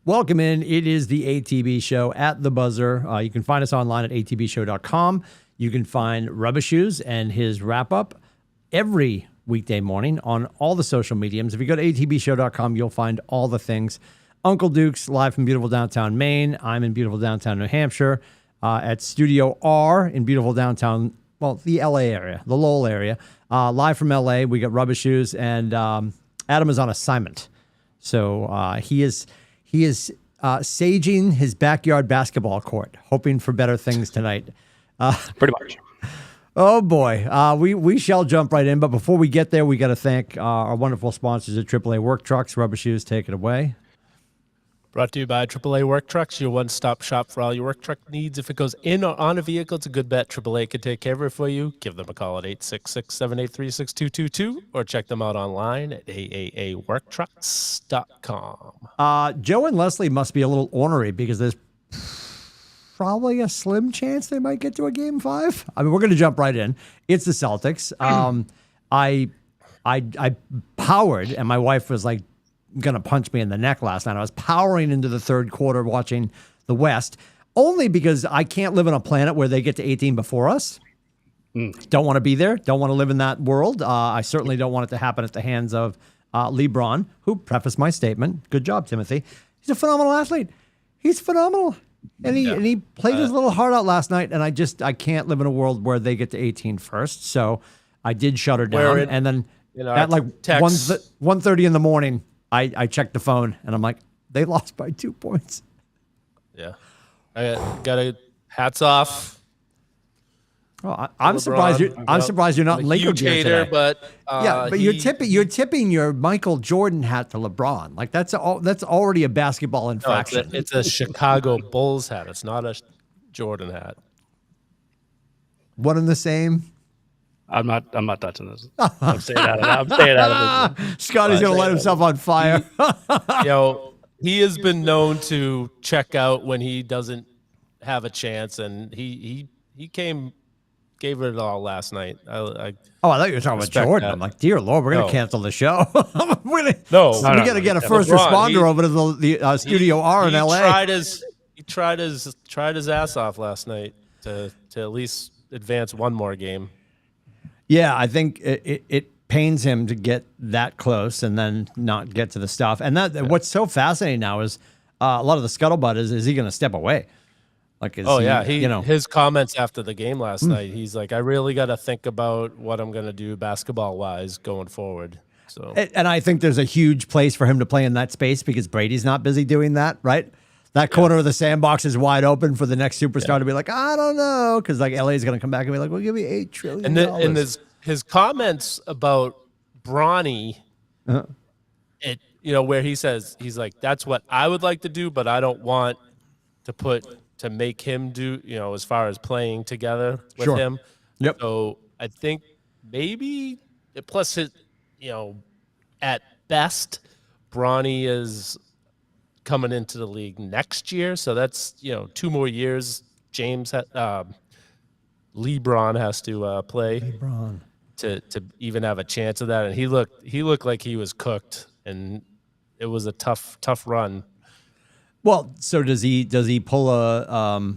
Welcome in. It is the ATB show at the buzzer. You can find us online at atbshow.com. You can find Rubbish Shoes and his wrap up every weekday morning on all the social mediums. If you go to atbshow.com, you'll find all the things. Uncle Duke's live from beautiful downtown Maine. I'm in beautiful downtown New Hampshire at Studio R in beautiful downtown, well, the LA area, the Lowell area. Live from LA, we got Rubbish Shoes, and Adam is on assignment. So he is saging his backyard basketball court, hoping for better things tonight. Pretty much. Oh, boy. We shall jump right in. But before we get there, we got to thank our wonderful sponsors at AAA Work Trucks. Rubbish Shoes, take it away. Brought to you by AAA Work Trucks, your one-stop shop for all your work truck needs. If it goes in or on a vehicle, it's a good bet. AAA can take care of it for you. Give them a call at 866-783-6222 or check them out online at aaaworktrucks.com. Joe and Leslie must be a little ornery because there's probably a slim chance they might get to a game 5. I mean, we're going to jump right in. It's the Celtics. I powered, and my wife was like, going to punch me in the neck last night. I was powering into the third quarter watching the West, only because I can't live on a planet where they get to 18 before us. Don't want to be there. Don't want to live in that world. I certainly don't want it to happen at the hands of LeBron, who prefaced my statement. Good job, Timothy. He's a phenomenal athlete. He's phenomenal. And he played his little heart out last night, and I can't live in a world where they get to 18 first. So I did shut her down. And then at like 1:30 in the morning, I checked the phone, and I'm like, they lost by 2 points. Yeah. I got a hats off. Oh, I'm surprised you're not in Lakewood huge hater, today. but but you're tipping your Michael Jordan hat to LeBron. Like that's already a basketball infraction. No, it's a Chicago Bulls hat. It's not a Jordan hat. One and the same. I'm not touching this. I'm staying out of this. Scotty's going to light himself on fire. He has been known to check out when he doesn't have a chance, and he gave it all last night. I thought you were talking about Jordan. That. I'm like, dear Lord, we're going to cancel the show. We got to get a first responder over to the Studio R in LA. He tried his ass off last night to at least advance one more game. Yeah, I think it pains him to get that close and then not get to the stuff. And what's so fascinating now is a lot of the scuttlebutt is he going to step away? Like, his comments after the game last night. He's like, I really got to think about what I'm going to do basketball wise going forward. So, and I think there's a huge place for him to play in that space because Brady's not busy doing that, right? That corner of the sandbox is wide open for the next superstar to be like, I don't know, because like LA is going to come back and be like, we'll give you $8 trillion. And his comments about Bronny, where he says he's like, that's what I would like to do, but I don't want to make him do, as far as playing together with him. Yep. So I think maybe plus at best, Bronny is coming into the league next year, so that's 2 more years. LeBron has to play to even have a chance of that, and he looked like he was cooked, and it was a tough run. Well, so does he pull a?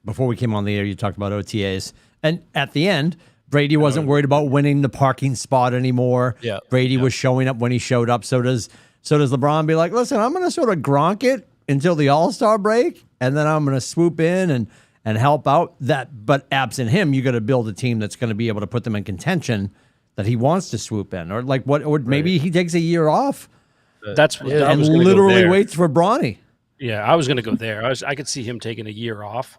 Before we came on the air, you talked about OTAs, and at the end, Brady wasn't worried about winning the parking spot anymore. Yeah, Brady was showing up when he showed up. So does LeBron be like, listen, I'm going to sort of Gronk it until the All-Star break, and then I'm going to swoop in and help out that. But absent him, you got to build a team that's going to be able to put them in contention that he wants to swoop in, or like what? Or maybe he takes a year off. And literally waits for Bronny. Yeah, I was going to go there. I could see him taking a year off,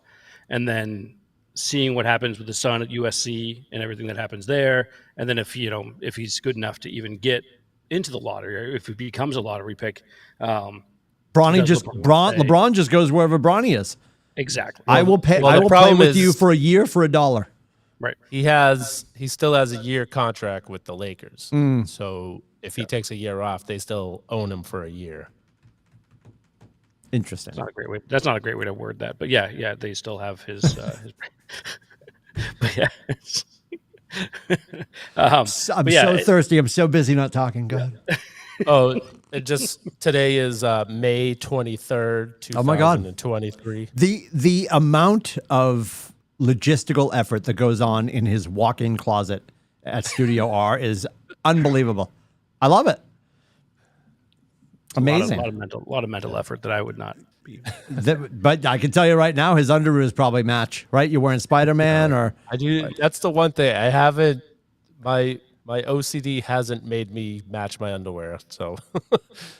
and then seeing what happens with the son at USC and everything that happens there, and then if he's good enough to even get into the lottery, or if he becomes a lottery pick, LeBron just goes wherever Bronny is. Exactly. I will play with you for a year for $1. Right. He still has a year contract with the Lakers. So if he takes a year off, they still own him for a year. Interesting. That's not a great way to word that, but yeah, they still have his. But yeah. I'm so thirsty. I'm so busy not talking. Go ahead. Oh, It just today is May 23rd, Oh my God. 2023. The amount of logistical effort that goes on in his walk-in closet at Studio R is unbelievable. I love it. Amazing. A lot of mental effort that I would not be. But I can tell you right now, his underoos probably match, right? You're wearing Spider-Man or... I do. That's the one thing I haven't. My OCD hasn't made me match my underwear. So,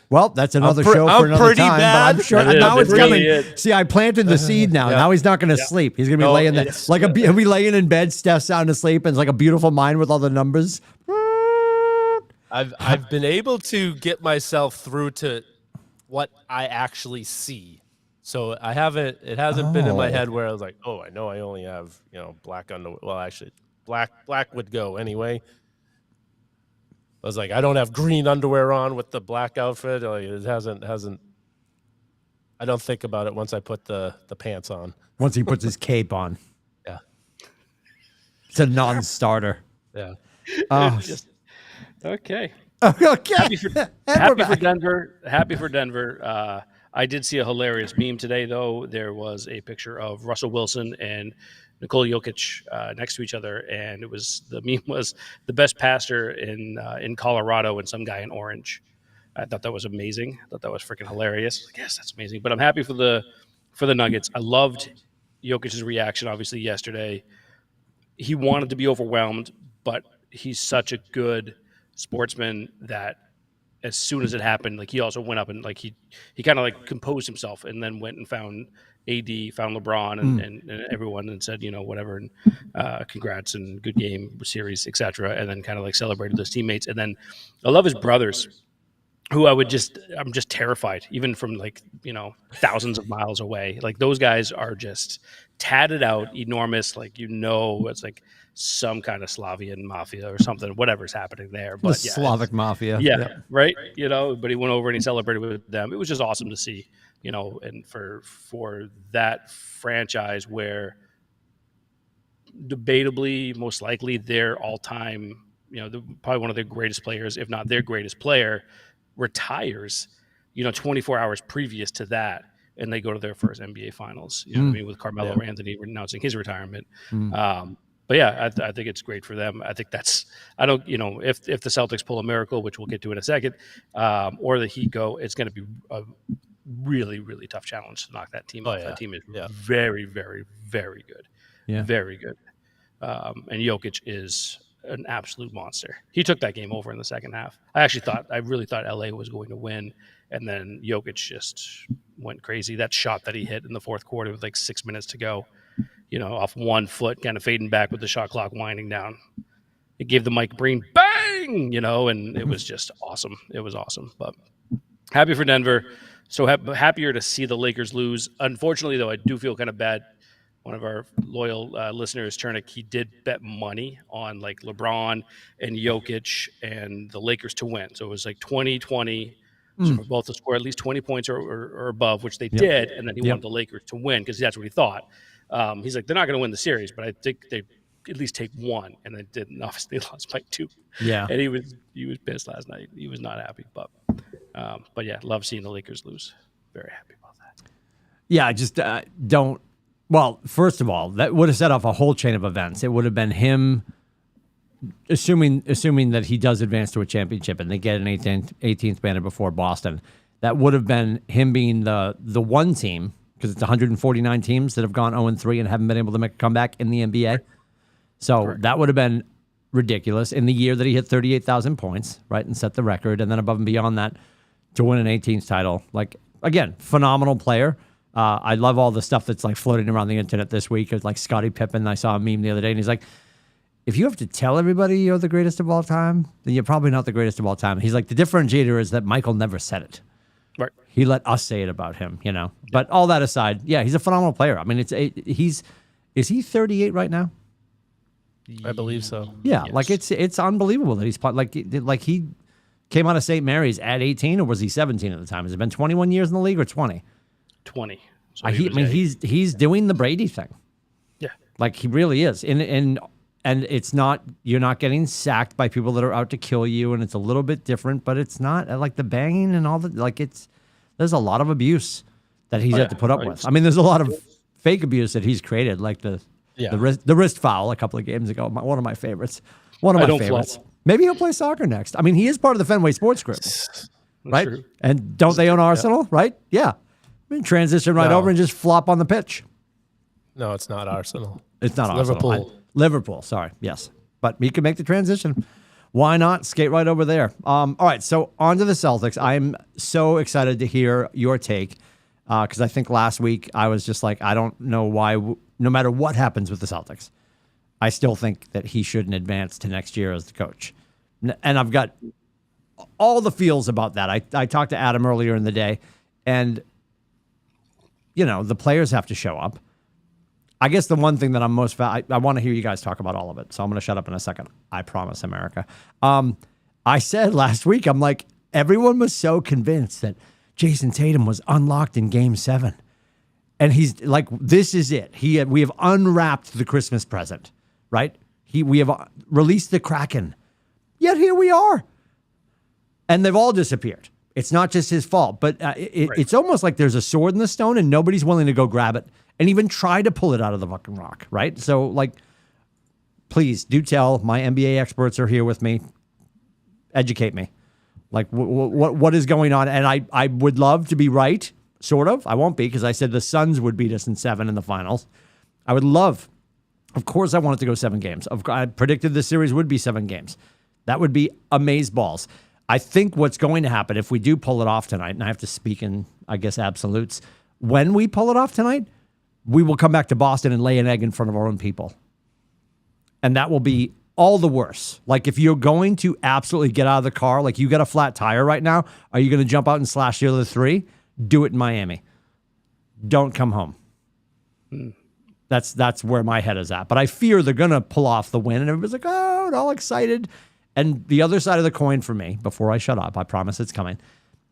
well, that's another I'm show for another pretty time. bad. But I'm sure It is. now It it's really coming. is. See, I planted the seed now. Yeah. Now he's not going to sleep. He's going to be No, laying there it's- like he'll be laying in bed, Steph's sound asleep, and it's like a beautiful mind with all the numbers. I've been able to get myself through to what I actually see. So I haven't. It hasn't been in my head where I was like, oh, I know I only have black underwear. Well, actually, black would go anyway. I was like, I don't have green underwear on with the black outfit. Like, it hasn't. I don't think about it once I put the pants on. Once he puts his cape on, Yeah, it's a non-starter. yeah. Oh, Okay. okay. Happy for And we're back. Denver. Happy for Denver. I did see a hilarious meme today, though. There was a picture of Russell Wilson and Nikola Jokic next to each other, and the meme was the best pastor in Colorado and some guy in orange. I thought that was amazing. I thought that was freaking hilarious. Like, yes, that's amazing. But I'm happy for the Nuggets. I loved Jokic's reaction, obviously, yesterday. He wanted to be overwhelmed, but he's such a good sportsman that as soon as it happened, like he also went up and like he kind of like composed himself and then went and found AD, found LeBron and everyone and said, whatever, and congrats and good game series, etc. And then kind of like celebrated those teammates. And then I love his brothers, who I'm just terrified, even from like, thousands of miles away. Like those guys are just tatted out, enormous, like, it's like some kind of Slavian mafia or something, whatever's happening there. But The Slavic mafia. yeah, right. But he went over and he celebrated with them. It was just awesome to see, and for that franchise where debatably, most likely their all-time, probably one of their greatest players, if not their greatest player, retires, 24 hours previous to that, and they go to their first NBA Finals. What I mean, with Carmelo Anthony announcing his retirement. But yeah, I think it's great for them. I think if the Celtics pull a miracle, which we'll get to in a second, or the Heat go, it's going to be a really, really tough challenge to knock that team off. Yeah. That team is very, very, very good. Yeah. Very good. And Jokic is an absolute monster. He took that game over in the second half. I really thought LA was going to win, and then Jokic just went crazy. That shot that he hit in the fourth quarter with like 6 minutes to go, off one foot, kind of fading back with the shot clock winding down. It gave the Mike Breen bang, and it was just awesome. It was awesome. But happy for Denver. So happier to see the Lakers lose. Unfortunately, though, I do feel kind of bad. One of our loyal listeners, Chernick, he did bet money on like LeBron and Jokic and the Lakers to win. So it was like 20-20. So for both to score at least 20 points or above, which they did, and then he wanted the Lakers to win because that's what he thought. He's like, they're not going to win the series, but I think they at least take one, and they didn't. Obviously, they lost by 2. Yeah, and he was pissed last night. He was not happy, but yeah, love seeing the Lakers lose. Very happy about that. Yeah, I just don't. Well, first of all, that would have set off a whole chain of events. It would have been him, assuming that he does advance to a championship and they get an 18th banner before Boston. That would have been him being the one team, because it's 149 teams that have gone 0-3 and haven't been able to make a comeback in the NBA. So that would have been ridiculous in the year that he hit 38,000 points, right, and set the record. And then above and beyond that, to win an 18th title. Like, again, phenomenal player. I love all the stuff that's like floating around the internet this week. It's like Scottie Pippen. I saw a meme the other day, and he's like, if you have to tell everybody you're the greatest of all time, then you're probably not the greatest of all time. He's like, the differentiator is that Michael never said it. Right. He let us say it about him, But all that aside, yeah, he's a phenomenal player. I mean, is he 38 right now? I believe so. Yeah, Yes. like it's unbelievable that he's like he came out of St. Mary's at 18, or was he 17 at the time? Has it been 21 years in the league or 20? 20. So He's doing the Brady thing. Yeah. Like he really is. And and you're not getting sacked by people that are out to kill you, and it's a little bit different, but it's not like the banging and all that. Like there's a lot of abuse that he's had to put up with. I mean, there's a lot of fake abuse that he's created, like the wrist foul a couple of games ago. One of my favorites. One of my favorites. Maybe he'll play soccer next. I mean, he is part of the Fenway Sports Group, right? True. And don't they own Arsenal, right? Yeah. I mean, transition right over and just flop on the pitch. No, it's not Arsenal. It's not Arsenal. Liverpool, sorry. Yes. But he can make the transition. Why not skate right over there? All right, so on to the Celtics. I'm so excited to hear your take because I think last week I was just like, I don't know why, no matter what happens with the Celtics, I still think that he shouldn't advance to next year as the coach. And I've got all the feels about that. I talked to Adam earlier in the day, and, the players have to show up. I guess the one thing that I'm most I want to hear you guys talk about all of it, so I'm going to shut up in a second. I promise, America. I said last week, I'm like, everyone was so convinced that Jason Tatum was unlocked in Game 7. And he's like, this is it. We have unwrapped the Christmas present, right? We have released the Kraken. Yet here we are. And they've all disappeared. It's not just his fault, but it's almost like there's a sword in the stone and nobody's willing to go grab it and even try to pull it out of the fucking rock, right? So, like, please do tell. My NBA experts are here with me. Educate me. Like, what is going on? And I would love to be right, sort of. I won't be because I said the Suns would beat us in 7 in the finals. I would love. Of course, I wanted to go 7 games. I predicted the series would be 7 games. That would be amazeballs. I think what's going to happen if we do pull it off tonight, and I have to speak in, I guess, absolutes, when we pull it off tonight, we will come back to Boston and lay an egg in front of our own people. And that will be all the worse. Like, if you're going to absolutely get out of the car, like you got a flat tire right now, are you going to jump out and slash the other 3? Do it in Miami. Don't come home. That's where my head is at. But I fear they're going to pull off the win, and everybody's like, oh, and all excited. And the other side of the coin for me, before I shut up, I promise it's coming,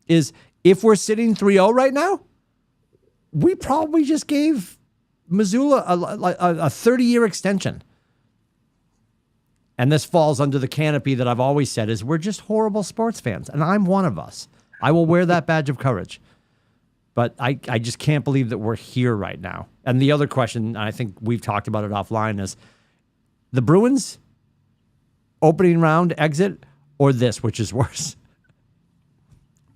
is if we're sitting 3-0 right now, we probably just gave Missoula a 30-year extension. And this falls under the canopy that I've always said is we're just horrible sports fans. And I'm one of us. I will wear that badge of courage. But I just can't believe that we're here right now. And the other question, and I think we've talked about it offline, is the Bruins opening round exit or this, which is worse?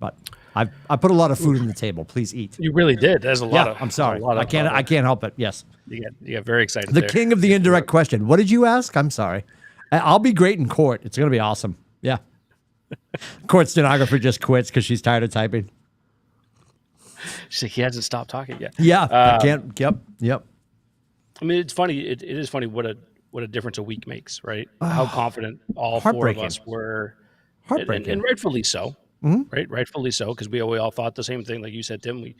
But I put a lot of food on the table. Please eat. You really did. There's a lot of. I'm sorry. I can't help it. Yes. You get very excited. The king of the indirect question. What did you ask? I'm sorry. I'll be great in court. It's going to be awesome. Yeah. Court stenographer just quits because she's tired of typing. She's like, he hasn't stopped talking yet. Yeah. I can't. Yep. I mean, it's funny. It is funny what a difference a week makes, right? How confident all 4 of us were. Heartbreaking. And rightfully so. Mm-hmm. Right, rightfully so, because we all thought the same thing, like you said, Tim. We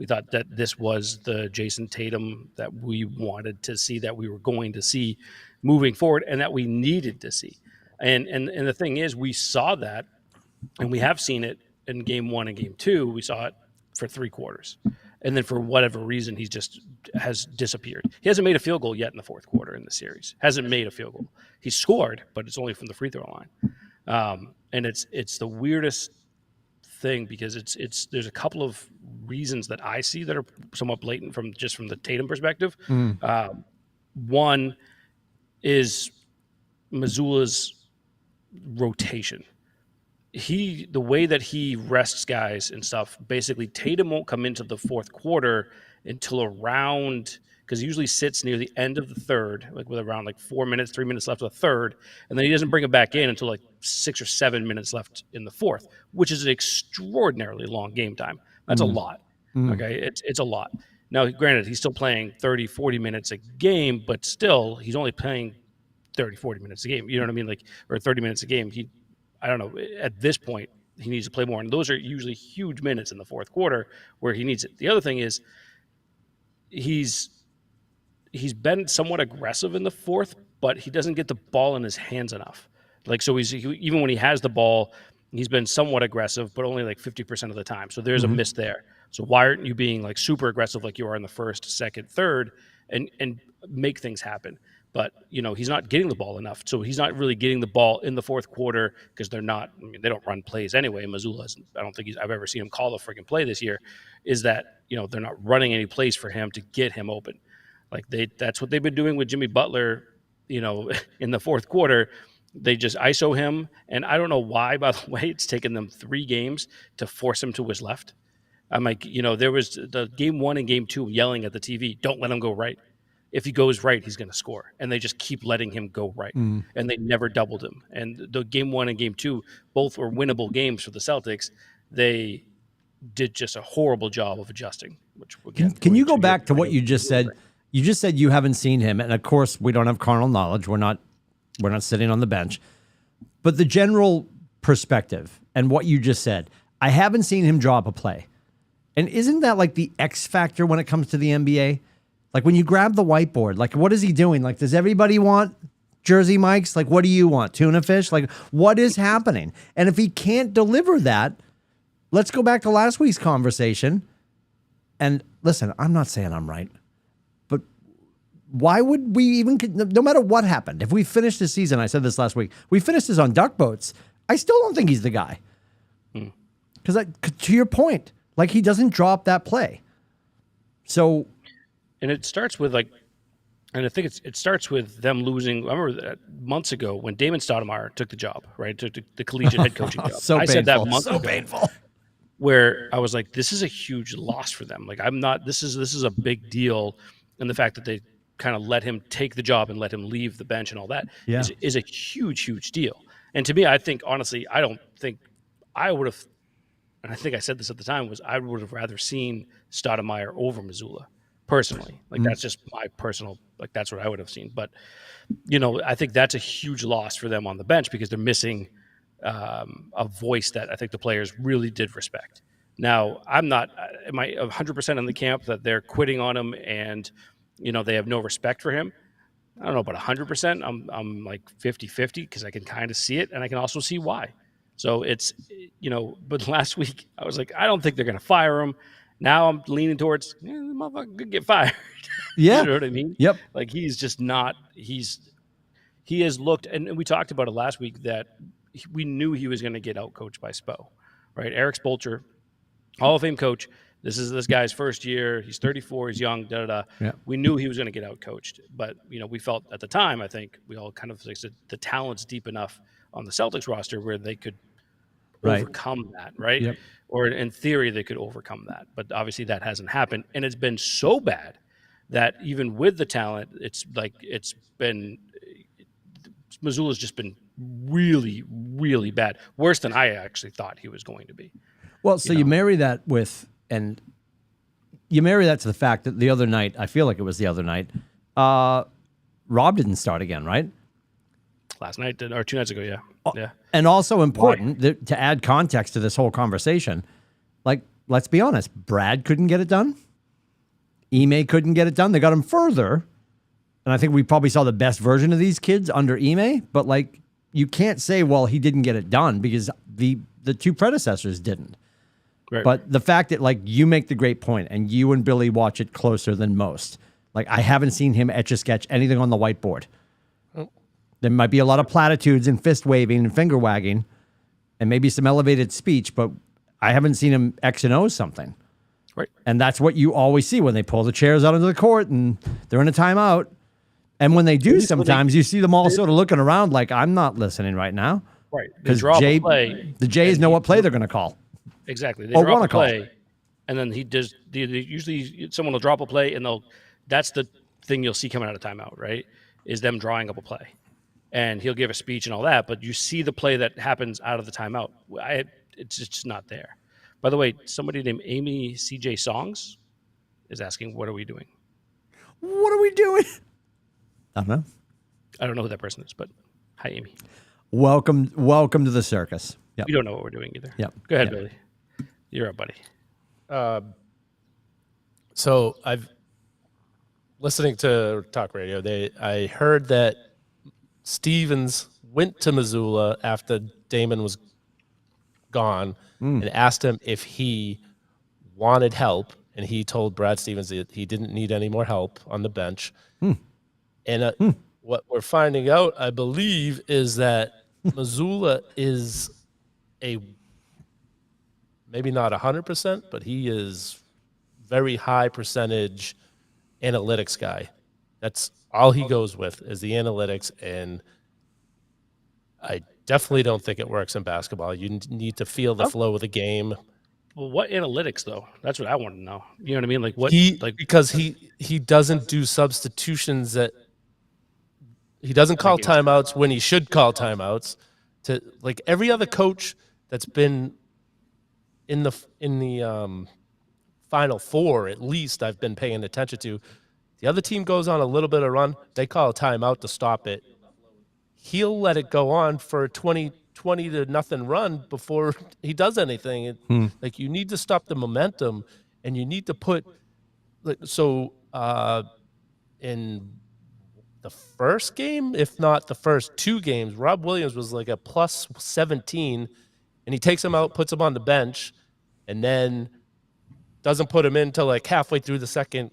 thought that this was the Jason Tatum that we wanted to see, that we were going to see moving forward, and that we needed to see. And the thing is, we saw that, and we have seen it in Game 1 and Game 2. We saw it for 3 quarters, and then for whatever reason, he just has disappeared. He hasn't made a field goal yet in the 4th quarter in the series. Hasn't made a field goal. He scored, but it's only from the free throw line. And it's the weirdest thing because there's a couple of reasons that I see that are somewhat blatant from the Tatum perspective. One is Missoula's rotation. The way that he rests guys and stuff, basically Tatum won't come into the 4th quarter until around, because he usually sits near the end of the 3rd, like with around 3 minutes left of the 3rd, and then he doesn't bring it back in until 6 or 7 minutes left in the 4th, which is an extraordinarily long game time. That's a lot. Okay, it's a lot. Now, granted, he's still playing 30, 40 minutes a game, but still, he's only playing 30, 40 minutes a game. You know what I mean? Or 30 minutes a game. I don't know. At this point, he needs to play more, and those are usually huge minutes in the 4th quarter where he needs it. The other thing is he's been somewhat aggressive in the 4th, but he doesn't get the ball in his hands enough. So even when he has the ball, he's been somewhat aggressive, but only 50% of the time. So there's a miss there. So why aren't you being super aggressive like you are in the 1st, 2nd, 3rd, and make things happen? but he's not getting the ball enough. So he's not really getting the ball in the fourth quarter because they don't run plays anyway. Missoula, I don't think I've ever seen him call a freaking play this year. Is that they're not running any plays for him to get him open. Like that's what they've been doing with Jimmy Butler. In the fourth quarter, they just ISO him, and I don't know why. By the way, it's taken them 3 games to force him to his left. I'm like, there was the game 1 and game 2 yelling at the TV, don't let him go right. If he goes right, he's going to score. And they just keep letting him go right. And they never doubled him. And the game 1 and game 2, both were winnable games for the Celtics. They did just a horrible job of adjusting. Which can you go back to what you just said? You just said you haven't seen him. And of course, we don't have carnal knowledge. We're not sitting on the bench. But the general perspective and what you just said, I haven't seen him drop a play. And isn't that like the X factor when it comes to the NBA? Like when you grab the whiteboard, like what is he doing? Like, does everybody want Jersey Mike's? Like, what do you want? Tuna fish? Like, what is happening? And if he can't deliver that, let's go back to last week's conversation. And listen, I'm not saying I'm right, but why would we even, no matter what happened, if we finish the season, I said this last week, we finished this on duck boats, I still don't think he's the guy. Because to your point, like he doesn't drop that play. So, and it starts with and I think it starts with them losing. I remember that months ago when Damon Stoudemire took the job, right? Took the collegiate head coaching job. So I painful. said that months so ago, painful. where I was like, this is a huge loss for them. Like this is a big deal. And the fact that they kind of let him take the job and let him leave the bench and all that is a huge, huge deal. And to me, I think, honestly, I don't think I would have, and I think I said this at the time, was I would have rather seen Stoudemire over Missoula personally. Like that's just my personal, like that's what I would have seen. But, I think that's a huge loss for them on the bench because they're missing a voice that I think the players really did respect. Now, am I 100% in the camp that they're quitting on him and, they have no respect for him? I don't know about 100%. I'm like 50-50 because I can kind of see it and I can also see why. So it's, but last week I was like, I don't think they're going to fire him. Now I'm leaning towards, the motherfucker could get fired. Yeah. You know what I mean? Yep. Like he's just not, he has looked, and we talked about it last week that we knew he was going to get outcoached by Spo, right? Eric Spoelstra, Hall of Fame coach. This is this guy's first year. He's 34. He's young. Yeah. We knew he was going to get outcoached, but we felt at the time, I think we all kind of said the talent's deep enough on the Celtics roster where they could overcome that, right? Yep. Or in theory, they could overcome that. But obviously that hasn't happened. And it's been so bad that even with the talent, Missoula's just been really, really bad. Worse than I actually thought he was going to be. Well, so you marry that to the fact that the other night, I feel like it was the other night, Rob didn't start again, right? Last night or 2 nights ago, yeah. Yeah. And also important to add context to this whole conversation, like, let's be honest, Brad couldn't get it done. Ime couldn't get it done. They got him further. And I think we probably saw the best version of these kids under Ime, but like, you can't say, well, he didn't get it done because the 2 predecessors didn't. Right. But the fact that, like, you make the great point and you and Billy watch it closer than most. Like, I haven't seen him etch a sketch anything on the whiteboard. There might be a lot of platitudes and fist waving and finger wagging and maybe some elevated speech, but I haven't seen him X and O something. Right. And that's what you always see when they pull the chairs out into the court and they're in a timeout. And when they do, sometimes you see them all sort of looking around like, I'm not listening right now. Right. Because the Jays know what play they're going to call. Exactly. They Or drop wanna a play, and then he does. Usually, someone will drop a play, and that's the thing you'll see coming out of timeout, right? Is them drawing up a play, and he'll give a speech and all that. But you see the play that happens out of the timeout. It's just not there. By the way, somebody named Amy CJ Songs is asking, "What are we doing?" What are we doing? I don't know. I don't know who that person is, but hi, Amy. Welcome to the circus. Yep. We don't know what we're doing either. Yep. Go ahead, Yep. Billy. You're up, buddy. So I've listening to talk radio. I heard that Stevens went to Missoula after Damon was gone and asked him if he wanted help, and he told Brad Stevens that he didn't need any more help on the bench. And what we're finding out, I believe, is that Missoula is a maybe not 100%, but he is very high percentage analytics guy. That's all he goes with is the analytics, and I definitely don't think it works in basketball. You need to feel the flow of the game. Well, what analytics though? That's what I want to know. You know what I mean? Like what? Because he doesn't do substitutions that he doesn't call timeouts when he should call timeouts. To like every other coach that's been in the Final Four, at least I've been paying attention to. The other team goes on a little bit of run, they call a timeout to stop it. He'll let it go on for a 20 to nothing run before he does anything. Like you need to stop the momentum, and you need to put in the first game, if not the first two games, Rob Williams was like a plus 17, and he takes him out, puts him on the bench, and then doesn't put him in until like halfway through the second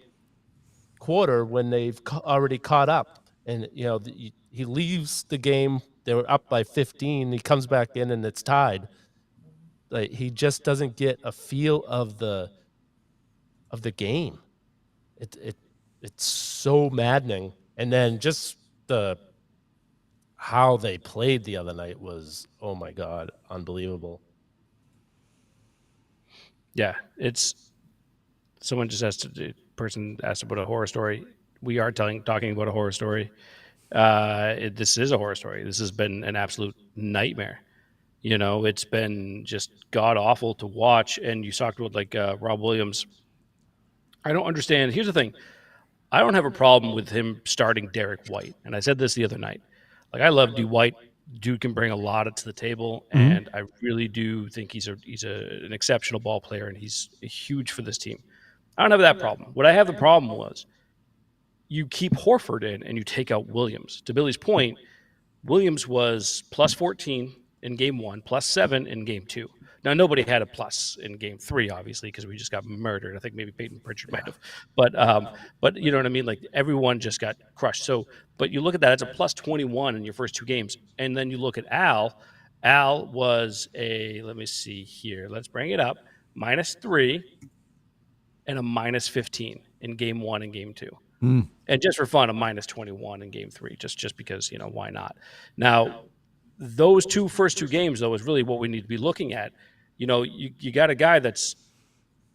quarter when they've already caught up. And, he leaves the game. They were up by 15. He comes back in and it's tied. Like he just doesn't get a feel of the game. It's so maddening. And then just how they played the other night was, oh my God, unbelievable. Yeah, someone just asked, a person asked about a horror story. We are talking about a horror story. This is a horror story. This has been an absolute nightmare. It's been just god awful to watch. And you talked about like Rob Williams. I don't understand. Here's the thing. I don't have a problem with him starting Derek White. And I said this the other night. Like I love White. Dude can bring a lot to the table, and I really do think he's an exceptional ball player, and he's huge for this team. I don't have that problem. What I have the problem was you keep Horford in and you take out Williams. To Billy's point, Williams was plus 14 in game 1, plus 7 in game 2. Now, nobody had a plus in game 3, obviously, because we just got murdered. I think maybe Peyton Pritchard might have. But you know what I mean? Like, everyone just got crushed. So, but you look at that, it's a plus 21 in your first 2 games. And then you look at Al. Al was let me see here. Let's bring it up. Minus 3 and a minus 15 in game 1 and game 2. And just for fun, a minus 21 in game 3, just because, why not? Now, those first two games, though, is really what we need to be looking at. You got a guy that's,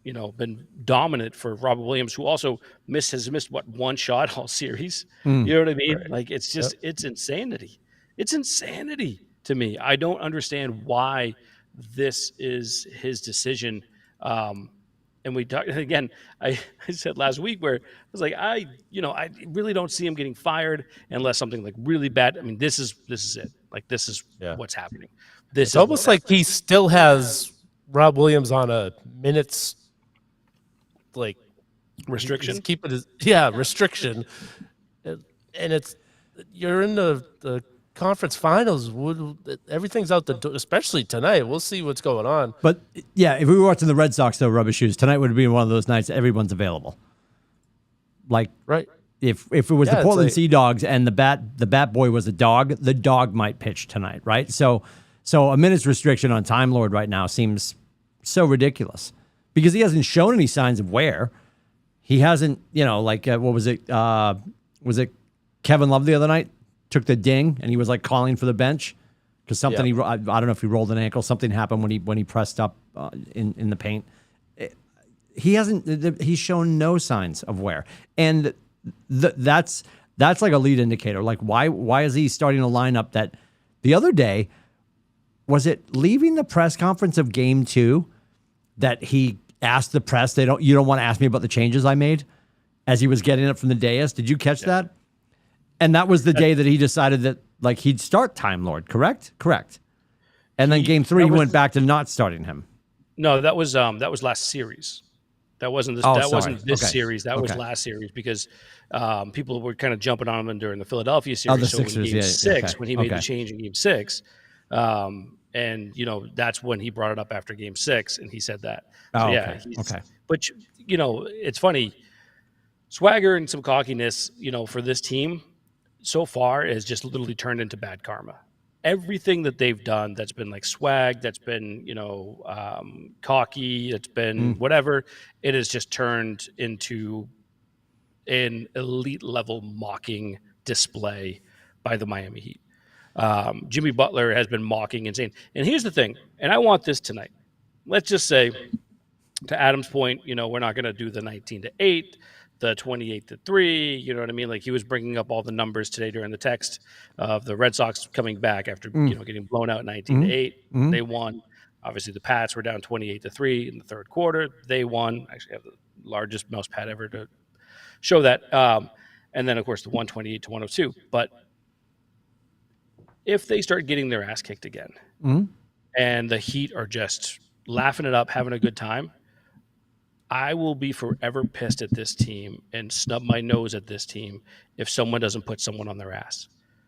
been dominant for Robert Williams, who also has missed one shot all series. You know what I mean? Right. Like, it's just, it's insanity. It's insanity to me. I don't understand why this is his decision. And we talked again. I said last week where I was like, I really don't see him getting fired unless something like really bad. I mean, this is it. Like this is what's happening. It's almost like he still has Rob Williams on a minutes like restriction. Keeping his restriction, and you're in the conference finals. Everything's out the door, especially tonight. We'll see what's going on. But yeah, if we were watching the Red Sox, though, rubber shoes, tonight would be one of those nights everyone's available. Like, right. If it was the Portland Sea Dogs and the bat boy was a dog, the dog might pitch tonight, right? So a minute's restriction on Time Lord right now seems so ridiculous because he hasn't shown any signs of wear. He hasn't, what was it? Was it Kevin Love the other night? Took the ding and he was like calling for the bench because something I don't know if he rolled an ankle. Something happened when he pressed up in the paint. He's shown no signs of wear, and that's like a lead indicator. Like why is he starting a lineup that the other day was it leaving the press conference of game 2 that he asked the press you don't want to ask me about the changes I made as he was getting up from the dais. Did you catch that? And that was the day that he decided that like he'd start Time Lord, correct? And then game 3 he went back to not starting him. No, that was last series. That wasn't this. Wasn't this series. That was last series because people were kind of jumping on him during the Philadelphia series. The Sixers, in game 6, when he made the change in game 6, and that's when he brought it up after game 6, and he said that. So, But it's funny, swagger and some cockiness, for this team. so far has just literally turned into bad karma. Everything that they've done that's been like swag, that's been, cocky, that's been whatever, it has just turned into an elite level mocking display by the Miami Heat. Jimmy Butler has been mocking insane. And here's the thing, and I want this tonight. Let's just say, to Adam's point, we're not going to do the 19-8, the 28-3. You know what I mean? Like, he was bringing up all the numbers today during the text of the Red Sox coming back after getting blown out 19-8. They won. Obviously, the Pats were down 28-3 in the third quarter. They won. Actually, have the largest mouse pad ever to show that. And then, of course, the 128-102. But if they start getting their ass kicked again, and the Heat are just laughing it up, having a good time, I will be forever pissed at this team and snub my nose at this team if someone doesn't put someone on their ass.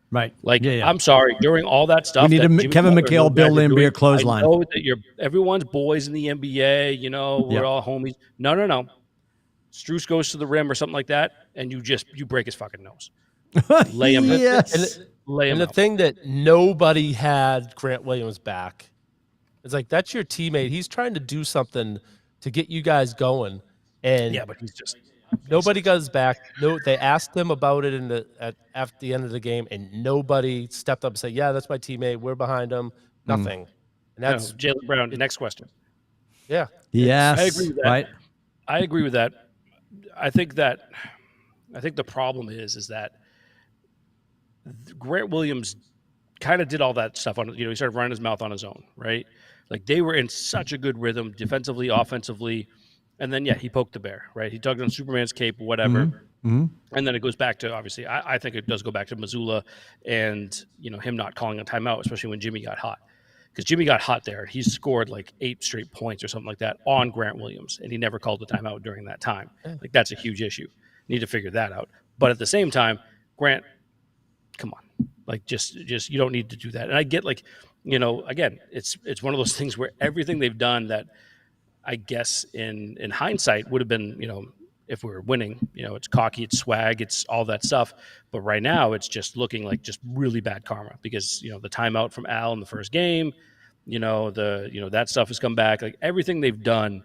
Right. Like, I'm sorry, during all that stuff. We need a Kevin McHale, Bill Laimbeer clothesline. I know that everyone's boys in the NBA, we're all homies. No. Strus goes to the rim or something like that, and you break his fucking nose. Lay him yes. Lay him and the out. thing that nobody had Grant Williams back. It's like, that's your teammate. He's trying to do something to get you guys going. And yeah, but he's just nobody goes back. No, they asked him about it at the end of the game, and nobody stepped up and said, "Yeah, that's my teammate. We're behind him." Nothing. And that's Jaylen Brown. Next question. Yeah. Yes. I agree with that. Right. I agree with that. I think the problem is that Grant Williams kind of did all that stuff on, he started running his mouth on his own, right? Like, they were in such a good rhythm defensively, offensively. And then, he poked the bear, right? He tugged on Superman's cape, whatever. And then it goes back to, obviously, I think it does go back to Mazzulla and, him not calling a timeout, especially when Jimmy got hot. Because Jimmy got hot there. He scored like 8 straight points or something like that on Grant Williams, and he never called a timeout during that time. Like, that's a huge issue. Need to figure that out. But at the same time, Grant, come on. Like, just you don't need to do that. And I get, like, again, it's one of those things where everything they've done that I guess in hindsight would have been, if we were winning, it's cocky, it's swag, it's all that stuff. But right now it's just looking like just really bad karma because, the timeout from Al in the first game, that stuff has come back. Like, everything they've done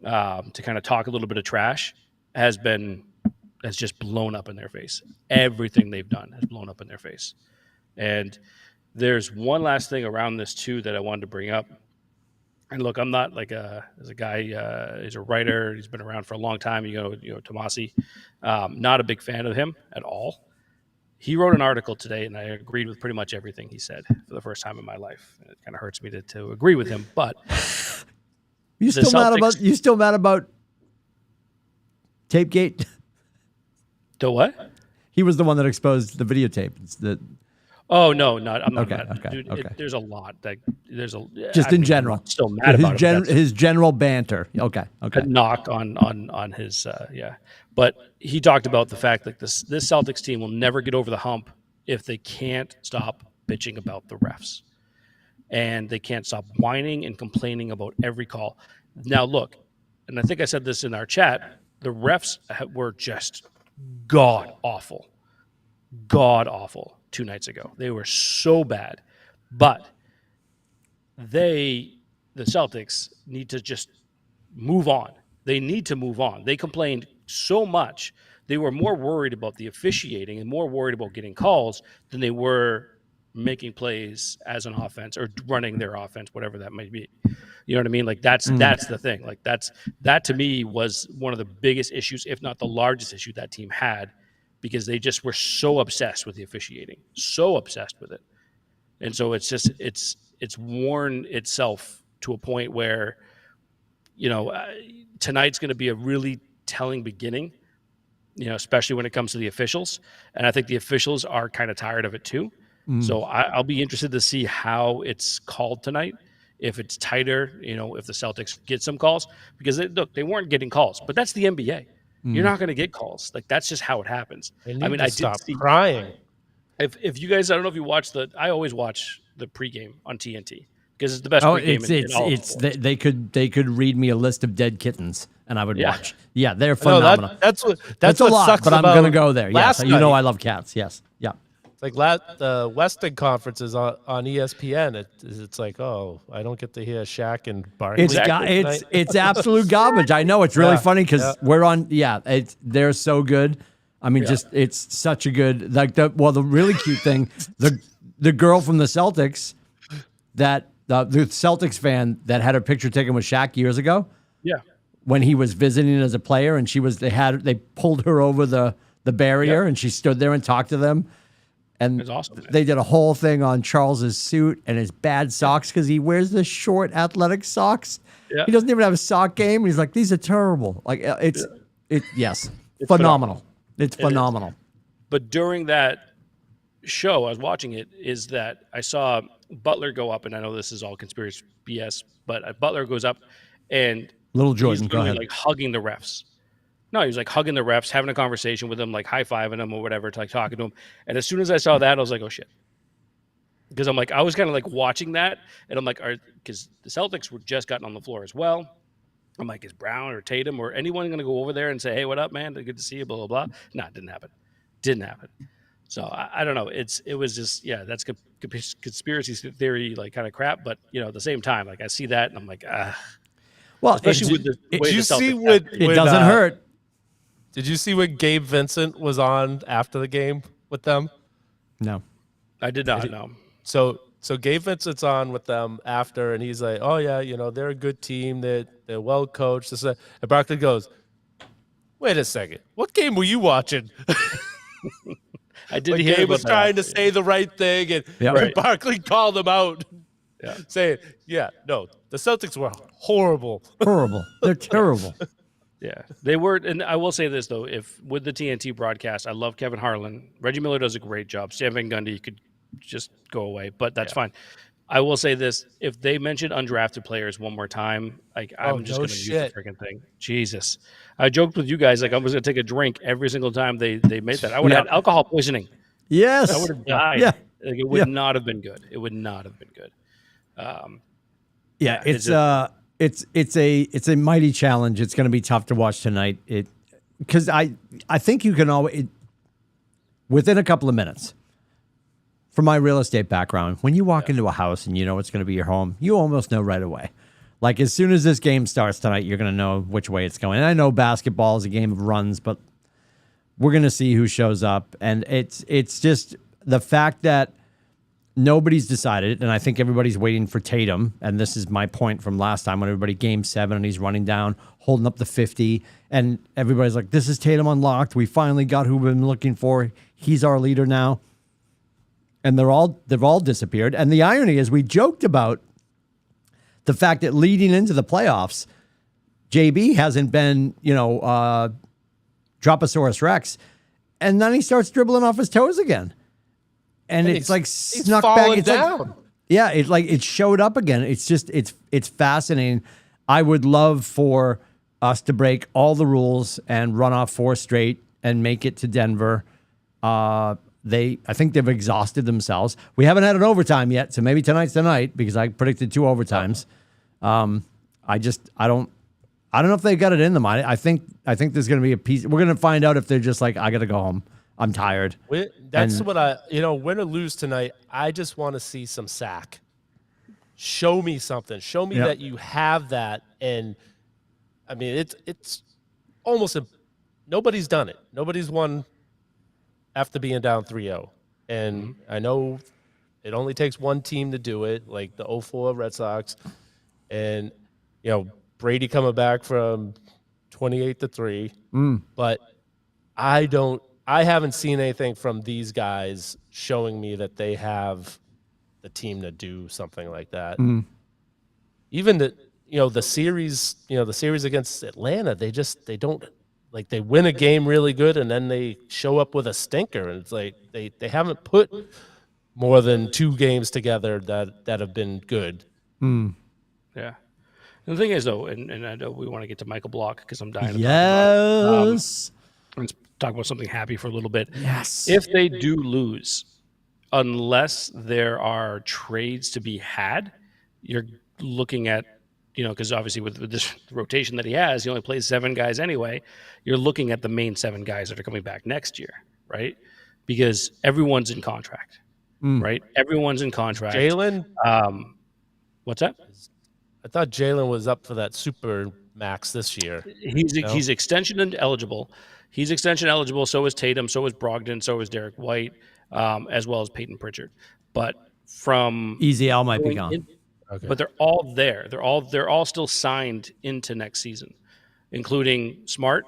to kind of talk a little bit of trash has just blown up in their face. Everything they've done has blown up in their face. And there's one last thing around this too that I wanted to bring up. And look, I'm not like as a guy, he's a writer. He's been around for a long time. Tomasi, not a big fan of him at all. He wrote an article today, and I agreed with pretty much everything he said for the first time in my life. And it kind of hurts me to agree with him, but you still mad about Tapegate? The what? He was the one that exposed the videotape. It's the Oh no, not I'm not Okay, mad. okay, Dude, okay. There's a lot. Just in general. I'm still mad about it. his general banter. Okay. A knock on his But he talked about the fact that this Celtics team will never get over the hump if they can't stop bitching about the refs. And they can't stop whining and complaining about every call. Now look, and I think I said this in our chat, the refs were just god awful 2 nights ago. They were so bad. But the Celtics need to just move on. They need to move on. They complained so much. They were more worried about the officiating and more worried about getting calls than they were making plays as an offense or running their offense, whatever that might be. You know what I mean? Like, that's the thing. Like, that to me was one of the biggest issues, if not the largest issue that team had, because they just were so obsessed with the officiating, so obsessed with it. And so it's just, it's worn itself to a point where, tonight's going to be a really telling beginning, especially when it comes to the officials. And I think the officials are kind of tired of it too. So I'll be interested to see how it's called tonight. If it's tighter, if the Celtics get some calls, because they weren't getting calls, but that's the NBA. You're not going to get calls. Like, that's just how it happens. I did stop crying. If you guys, I don't know if you watch I always watch the pregame on TNT because it's the best pregame in all of sports. They could read me a list of dead kittens and I would watch. Yeah, they're phenomenal. That's what a lot, sucks but I'm about going to go there. Yes, last night. I love cats. Yes, yeah. like the Western Conference is on ESPN. It's like, oh, I don't get to hear Shaq and Barkley. It's absolute garbage. I know it's really Yeah, funny because yeah. we're on. Yeah, they're so good. I mean, just it's such a good the really cute thing. The girl from the Celtics that the Celtics fan that had her picture taken with Shaq years ago. Yeah. When he was visiting as a player, and they pulled her over the barrier, and she stood there and talked to them. And It's awesome, man. they did a whole thing on Charles's suit and his bad socks because he wears the short athletic socks. Yeah. He doesn't even have a sock game. He's like, these are terrible. Like it's phenomenal. It's phenomenal. But during that show, I was watching it, is that I saw Butler go up, and I know this is all conspiracy BS, but Butler goes up and Little Jordan, he's go ahead. like hugging the refs. No, he was like hugging the refs, having a conversation with them, like high-fiving them or whatever, like talking to them. And as soon as I saw that, I was like, oh shit. Because I'm like, I was kind of like watching that, and I'm like, because the Celtics were just gotten on the floor as well. I'm like, is Brown or Tatum or anyone going to go over there and say, hey, what up, man? Good to see you, blah, blah, blah. No, it didn't happen. Didn't happen. So I don't know. It was just, that's conspiracy theory, like kind of crap. But, at the same time, like I see that and I'm like, Well, especially with the way Did you the Celtics see have what? been. it doesn't hurt. Did you see what Gabe Vincent was on after the game with them? No. I did not know. So Gabe Vincent's on with them after, and he's like, "Oh yeah, they're a good team. They're well coached." And Barkley goes, "Wait a second, what game were you watching?" I did Like hear Gabe about was that. trying to say the right thing, and, Yeah. and Barkley called him out, Yeah. saying, "Yeah, no, the Celtics were horrible." Horrible. They're terrible. Yeah, they were. And I will say this, though, if with the TNT broadcast, I love Kevin Harlan. Reggie Miller does a great job. Stan Van Gundy could just go away, but that's fine. I will say this. If they mention undrafted players one more time, like I'm just no going to use the shit. freaking thing. Jesus. I joked with you guys, like I was going to take a drink every single time they made that. I would have had alcohol poisoning. Yes. I would have died. Yeah. Like, it would not have been good. It would not have been good. Yeah, it's a mighty challenge. It's going to be tough to watch tonight. Because I think you can always within a couple of minutes. From my real estate background, when you walk into a house and you know it's going to be your home, you almost know right away. Like as soon as this game starts tonight, you're going to know which way it's going. And I know basketball is a game of runs, but we're going to see who shows up. And it's just the fact that nobody's decided, and I think everybody's waiting for Tatum. And this is my point from last time when everybody game 7 and he's running down, holding up the 50, and everybody's like, "This is Tatum unlocked. We finally got who we've been looking for. He's our leader now." And they've all disappeared. And the irony is, we joked about the fact that leading into the playoffs, JB hasn't been, Droposaurus Rex, and then he starts dribbling off his toes again. And it's like snuck back. It's down. It showed up again. It's just it's fascinating. I would love for us to break all the rules and run off 4 straight and make it to Denver. I think they've exhausted themselves. We haven't had an overtime yet, so maybe tonight's the night because I predicted 2 overtimes. I don't know if they got it in them. I think there's going to be a piece. We're going to find out if they're just like, I got to go home. I'm tired. That's what win or lose tonight. I just want to see some sack. Show me something. Show me that you have that. And I mean, it's almost nobody's done it. Nobody's won after being down 3-0. And I know it only takes one team to do it, like the 04 Red Sox. And, Brady coming back from 28-3. But I haven't seen anything from these guys showing me that they have the team to do something like that. Even the series against Atlanta, they don't. Like they win a game really good and then they show up with a stinker, and it's like they haven't put more than 2 games together that have been good. Yeah. And the thing is, though, and I know we want to get to Michael Block because I'm dying to talk about it. Let's talk about something happy for a little bit. Yes. If they do lose, unless there are trades to be had, you're looking at, because obviously with this rotation that he has, he only plays 7 guys anyway. You're looking at the main 7 guys that are coming back next year, right? because everyone's in contract, right? Everyone's in contract. Jalen, What's that? I thought Jalen was up for that super max this year. He's extension eligible. He's extension eligible. So is Tatum. So is Brogdon. So is Derek White, as well as Peyton Pritchard. But from Easy Al might be gone. Okay. But they're all there. They're all still signed into next season, including Smart,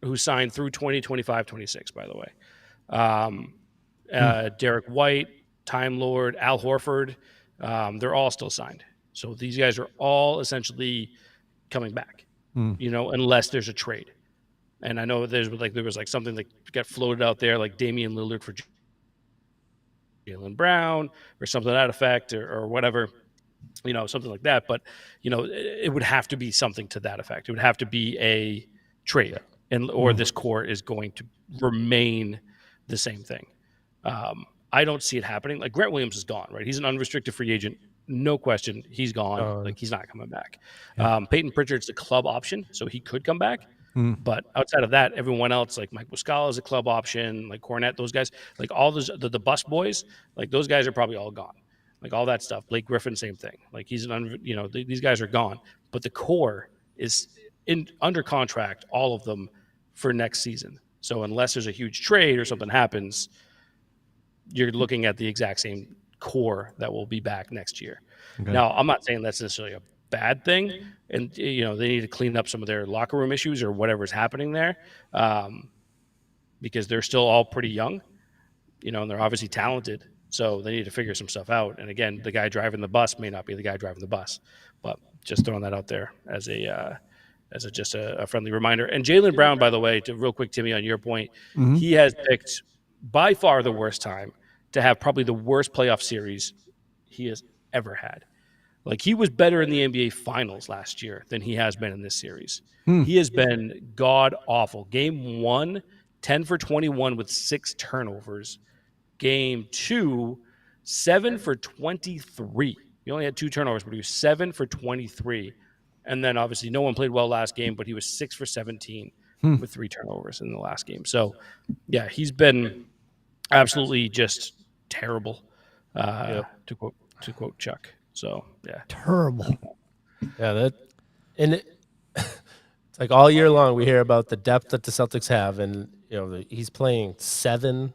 who signed through 2025-26, by the way. Derek White, Time Lord, Al Horford, they're all still signed. So these guys are all essentially coming back, unless there's a trade. And I know there was something that got floated out there, like Damian Lillard for Jaylen Brown or something to that effect, or whatever, something like that. But it would have to be something to that effect. It would have to be a trade, or this core is going to remain the same thing. I don't see it happening. Like Grant Williams is gone, right? He's an unrestricted free agent. No question. He's gone. He's not coming back. Peyton Pritchard's the club option, so he could come back. But outside of that, everyone else, like Mike Muscala is a club option, like Cornette, those guys, like all those, the bus boys, like those guys are probably all gone. Like all that stuff. Blake Griffin, same thing. Like he's these guys are gone. But the core is under contract, all of them, for next season. So unless there's a huge trade or something happens, you're looking at the exact same core that will be back next year. Okay. Now, I'm not saying that's necessarily a bad thing, and they need to clean up some of their locker room issues or whatever's happening there, because they're still all pretty young, and they're obviously talented, so they need to figure some stuff out. And again, the guy driving the bus may not be the guy driving the bus, but just throwing that out there as a friendly reminder. And Jaylen Brown, by the way, real quick, Timmy, on your point, he has picked by far the worst time to have probably the worst playoff series he has ever had. Like, he was better in the NBA Finals last year than he has been in this series. He has been god-awful. Game 1, 10 for 21 with 6 turnovers. Game 2, 7 for 23. He only had 2 turnovers, but he was 7 for 23. And then, obviously, no one played well last game, but he was 6 for 17 with 3 turnovers in the last game. So, yeah, he's been absolutely just terrible, to quote Chuck. So, yeah. Terrible. Yeah, it's like all year long we hear about the depth that the Celtics have, and he's playing seven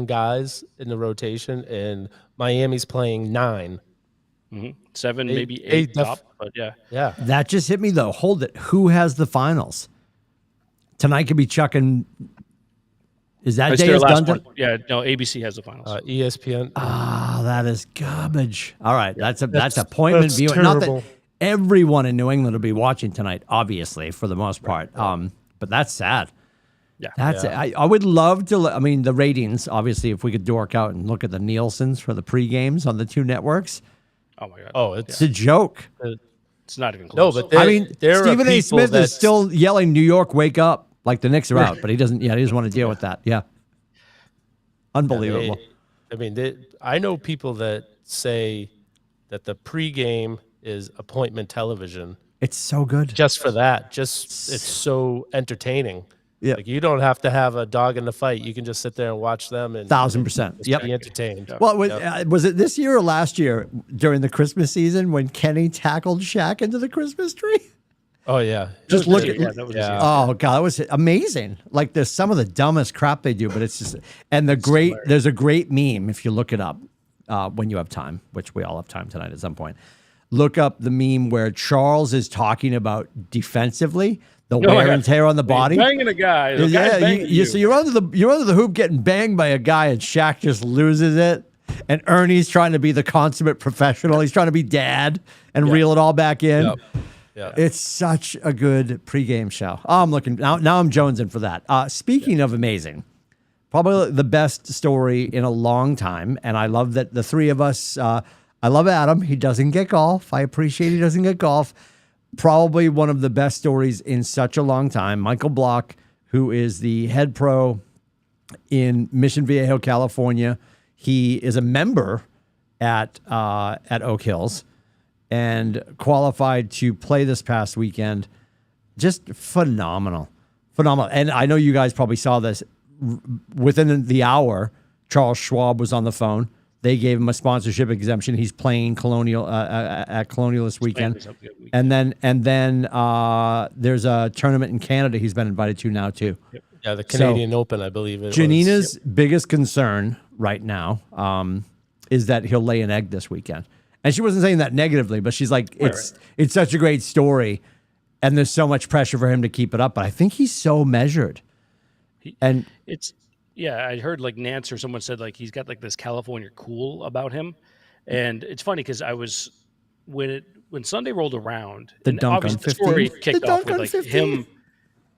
guys in the rotation, and Miami's playing 9. 7, maybe 8 top, but yeah. That just hit me though. Hold it. Who has the finals? Tonight could be Chuck and. Is that day is done? Yeah, no. ABC has the finals. ESPN. That is garbage. All right, that's appointment viewing. Not that everyone in New England will be watching tonight, obviously, for the most part. But that's sad. Yeah, I would love to. I mean, the ratings. Obviously, if we could dork out and look at the Nielsen's for the pre-games on the 2 networks. Oh my God! Oh, it's a joke. It's not even close. No, but Stephen A. Smith is still yelling, "New York, wake up!" Like the Knicks are out, but he doesn't. Yeah, he doesn't want to deal with that. Yeah, unbelievable. I know people that say that the pregame is appointment television. It's so good. Just for that, it's so entertaining. Yeah, like you don't have to have a dog in the fight. You can just sit there and watch them and 1,000%. Yep, be entertained. Well, was it this year or last year during the Christmas season when Kenny tackled Shaq into the Christmas tree? Oh yeah, just look at that. Oh god, that was amazing. Like there's some of the dumbest crap they do, but it's just there's a great meme if you look it up when you have time, which we all have time tonight at some point. Look up the meme where Charles is talking about defensively the wear and tear on the body. He's banging a guy. So you're under the hoop getting banged by a guy, and Shaq just loses it. And Ernie's trying to be the consummate professional. He's trying to be dad and reel it all back in. Yep. Yeah. It's such a good pregame show. Oh, I'm looking now. I'm jonesing for that. Speaking of amazing, probably the best story in a long time, and I love that the 3 of us. I love Adam. He doesn't get golf. I appreciate he doesn't get golf. Probably one of the best stories in such a long time. Michael Block, who is the head pro in Mission Viejo, California. He is a member at Oak Hills. And qualified to play this past weekend. Just phenomenal. And I know you guys probably saw this. within the hour, Charles Schwab was on the phone. They gave him a sponsorship exemption. He's playing Colonial at Colonial this weekend, and then there's a tournament in Canada he's been invited to now too. Yeah, the Canadian Open, I believe it Janina's biggest concern right now is that he'll lay an egg this weekend, and she wasn't saying that negatively, but she's like, it's such a great story, and there's so much pressure for him to keep it up. But I think he's so measured, and it's. Yeah, I heard like Nance or someone said like he's got like this California cool about him, and it's funny because I was when Sunday rolled around, the and dunk obviously on the story 15? kicked The off dunk with on like 15? him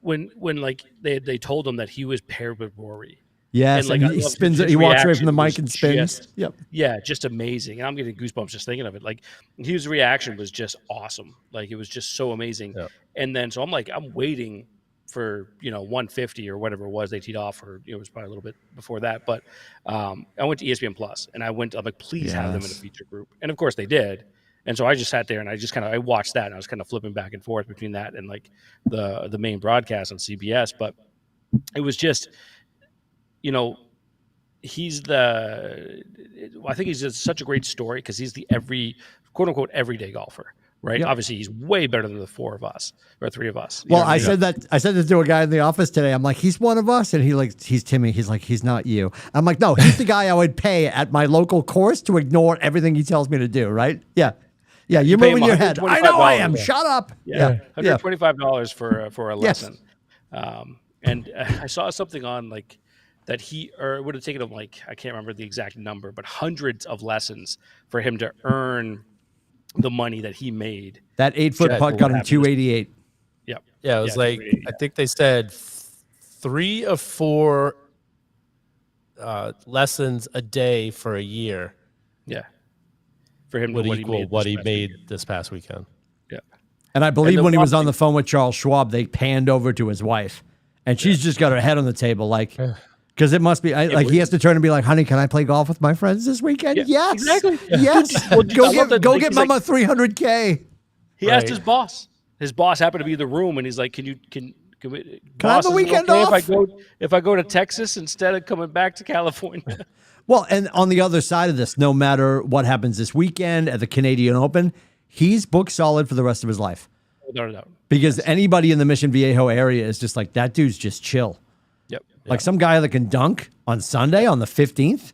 when like they told him that he was paired with Rory. yes, like, and I he loved spins it. his He walks away from the reaction mic was and spins. just- Yep. Yeah, just amazing, and I'm getting goosebumps just thinking of it. Like his reaction was just awesome. Like it was just so amazing. Yeah. And then so I'm like I'm waiting for 150 or whatever it was they teed off, or it was probably a little bit before that. But I went to ESPN Plus, and I'm like, please have them in a feature group, and of course they did. And so I just sat there and I watched that, and I was kind of flipping back and forth between that and like the main broadcast on CBS. But it was just, he's I think he's just such a great story because he's the quote unquote everyday golfer. Right. Yep. Obviously, he's way better than the four of us or three of us. Well, I said this to a guy in the office today. I'm like, he's one of us, and he's Timmy. He's like, he's not you. I'm like, no, he's the guy I would pay at my local course to ignore everything he tells me to do. Right? Yeah, yeah. You're pay him moving your head. I know I am. $125. Shut up. Yeah, Yeah. $125 for a Yes. lesson. And I saw something on like that it would have taken him like I can't remember the exact number, but hundreds of lessons for him to earn the money that he made. That 8-foot Yeah, putt got him 288. Yep. Yeah, it was like I think they said 3 or 4 lessons a day for a year Yeah. For him would to equal what he this past made weekend. this past weekend. Yeah. And I believe the when he was one on the phone with Charles Schwab, they panned over to his wife, and she's just got her head on the table, like, because it must be like he has to turn and be like, "Honey, can I play golf with my friends this weekend?" Yeah, Yes, exactly. yes. Well, dude, I love that, Go like, get he's like- Mama 300K. He asked Right. his boss. His boss happened to be in the room, and he's like, Can we, Can I have boss, a is it weekend okay off?" if I go to Texas instead of coming back to California? Well, and on the other side of this, no matter what happens this weekend at the Canadian Open, he's booked solid for the rest of his life. Without a doubt. Because anybody in the Mission Viejo area is just like, that dude's just chill. Yep. Like some guy that can dunk on Sunday on the 15th.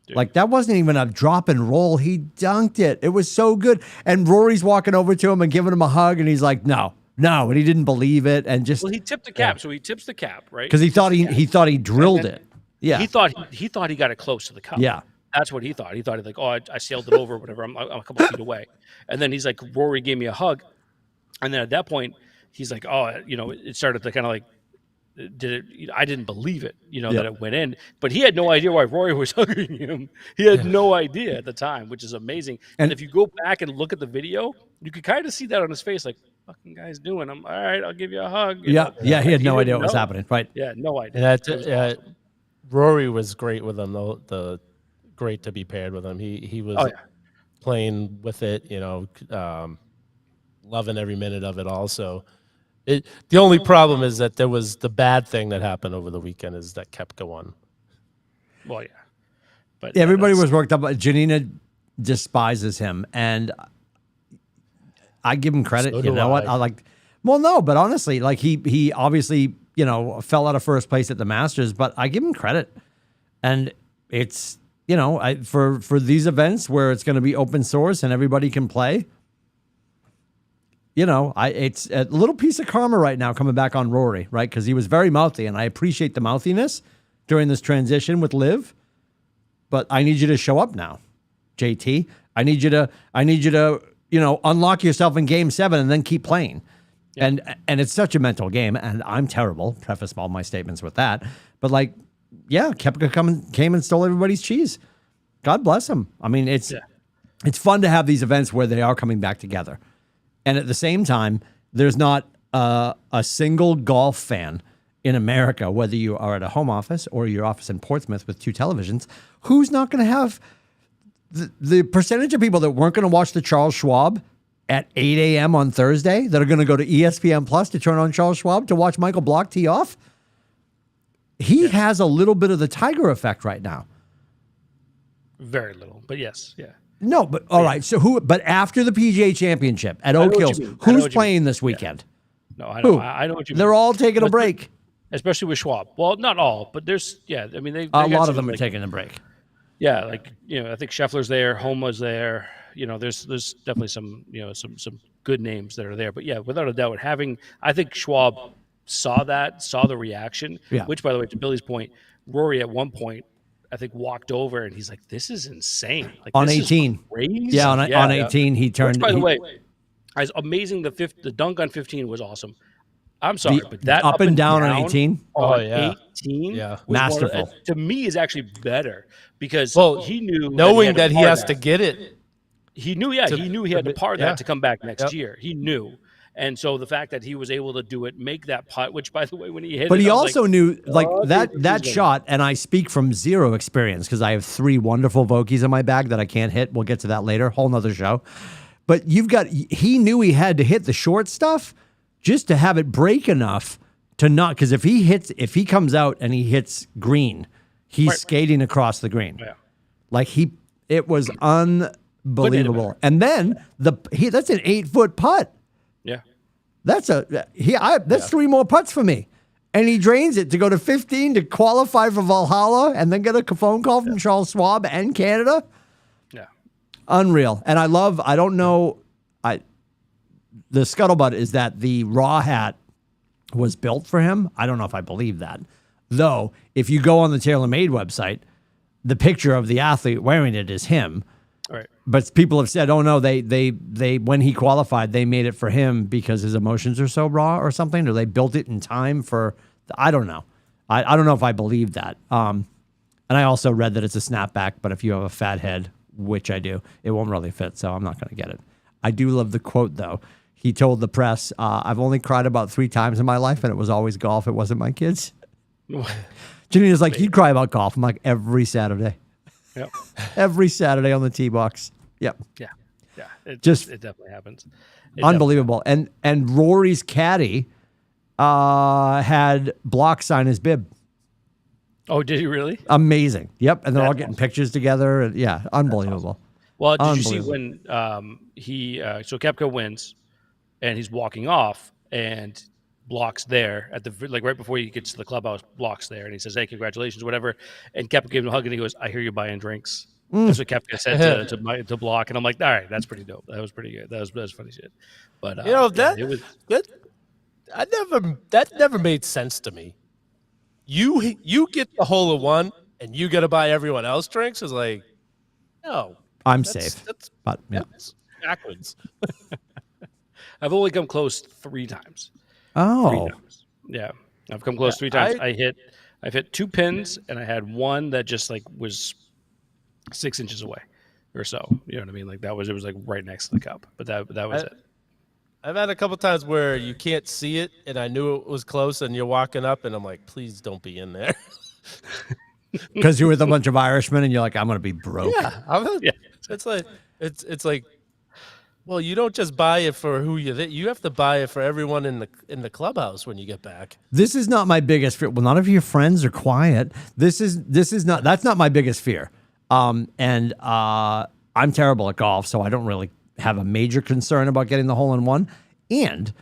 Dude. Like that wasn't even a drop and roll. He dunked it. It was so good. And Rory's walking over to him and giving him a hug. And he's like, no. And he didn't believe it. And just Well, he tipped the cap, so he tips the cap, right? because he thought he drilled it. Yeah. He thought he got it close to the cup. Yeah. That's what he thought. He thought like, oh, I sailed it over, or whatever. I'm a couple feet away. And then he's like, Rory gave me a hug. And then at that point, he's like, oh, it started to kind of like, I didn't believe it, that it went in. But he had no idea why Rory was hugging him. He had no idea at the time, which is amazing. And if you go back and look at the video, you could kind of see that on his face, like, fucking guy's doing. I'm all right. I'll give you a hug. Yeah. Yeah. He had no idea didn't what was know. happening. Right. Yeah, no idea. And It was awesome. Rory was great with him, though. Great to be paired with him. He was playing with it, loving every minute of it. Also, the only problem is that there was the bad thing that happened over the weekend is that Koepka won. Well, yeah. But Everybody that's- was worked up. Janina despises him, and I give him credit. So You do know what? I. Well, no, but honestly, like he obviously fell out of first place at the Masters, but I give him credit, and it's for these events where it's going to be open source and everybody can play. It's a little piece of karma right now coming back on Rory, right? Because he was very mouthy, and I appreciate the mouthiness during this transition with Liv. But I need you to show up now, JT. I need you to unlock yourself in Game 7 and then keep playing. Yeah. And it's such a mental game, and I'm terrible. Preface all my statements with that. But Koepka came and stole everybody's cheese. God bless him. I mean, it's fun to have these events where they are coming back together. And at the same time, there's not a single golf fan in America, whether you are at a home office or your office in Portsmouth with 2 televisions, who's not going to have the percentage of people that weren't going to watch the Charles Schwab at 8 a.m. on Thursday that are going to go to ESPN Plus to turn on Charles Schwab to watch Michael Block tee off. he has a little bit of the Tiger effect right now. Very little, but yes, yeah. No, but all right. So who? But after the PGA Championship at Oak know what Hills, you mean. I know who's what you playing mean. this weekend? No, I Who? know. I know what you mean. They're all taking a break. Especially with Schwab. Well, not all, but there's I mean, they A got lot some, of them are like, taking a break. Yeah, like I think Scheffler's there, Homa's there. There's definitely some some good names that are there. But yeah, without a doubt, I think Schwab saw the reaction. Yeah. Which, by the way, to Billy's point, Rory at one point I think walked over and he's like, "This is insane." Like On this 18. is crazy. Yeah, on 18 he turned. Which, by the he- way, is amazing. The dunk on 15 was awesome. I'm sorry, The but that up and down on 18? on Oh, yeah. 18 Yeah. was Masterful. to me is actually better because He knew knowing that he par has to get it. He knew he had to par that yeah. to come back next Yep. year. He knew. And so the fact that he was able to do it, make that putt, which, by the way, when he hit But it, he I was also like, knew like "Oh, that dude, that he's shot, and I speak from zero experience because I have 3 wonderful Vokies in my bag that I can't hit. We'll get to that later, whole nother show. But he knew he had to hit the short stuff just to have it break enough to not, because if he comes out and he hits green, he's Right. skating across the green. Yeah. Like it was unbelievable. And then that's an 8-foot putt. Yeah. That's that's 3 more putts for me. And he drains it to go to 15 to qualify for Valhalla and then get a phone call from Charles Schwab and Canada. Yeah. Unreal. And I don't know, the scuttlebutt is that the raw hat was built for him. I don't know if I believe that. Though, if you go on the TaylorMade website, the picture of the athlete wearing it is him. All right. But people have said, "Oh no, they when he qualified, they made it for him because his emotions are so raw or something, or they built it in time for." I don't know. I don't know if I believe that. And I also read that it's a snapback, but if you have a fat head, which I do, it won't really fit, so I'm not going to get it. I do love the quote though. He told the press, "I've only cried about 3 times in my life, and it was always golf. It wasn't my kids." Janina's like, "You'd cry about golf." I'm like, every Saturday. Yep. Every Saturday on the tee box. Yep. Yeah. Yeah. It definitely happens. Unbelievable. And Rory's caddy had Block sign his bib. Oh, did he really? Amazing. Yep. And they're all That's getting pictures together. And yeah, unbelievable. Well, did you see Unbelievable. when so Koepka wins and he's walking off and Block's there at the right before he gets to the clubhouse, Block's there and he says, "Hey, congratulations," whatever. And Koepka gave him a hug and he goes, "I hear you buying drinks." That's what Koepka said to Block, and I'm like, all right, that's pretty dope. That was pretty good. That was funny shit. But that it was that never made sense to me. You get the hole in one and you got to buy everyone else drinks. Is like, no, I'm that's- safe. That's, But yeah. that's backwards. I've only come close 3 times. Oh. 3 times. Yeah, I've come close 3 times. I've hit 2 pins, and I had one that just like was 6 inches away, or so. You know what I mean? Like it was like right next to the cup. But that was it. I've had a couple times where you can't see it, and I knew it was close, and you're walking up, and I'm like, please don't be in there. Because you're with a bunch of Irishmen and you're like, I'm going to be broke. Yeah, it's like, well, you don't just buy it for who you have to buy it for everyone in the clubhouse when you get back. This is not my biggest fear. Well, none of your friends are quiet. That's not my biggest fear. I'm terrible at golf, so I don't really have a major concern about getting the hole in one. And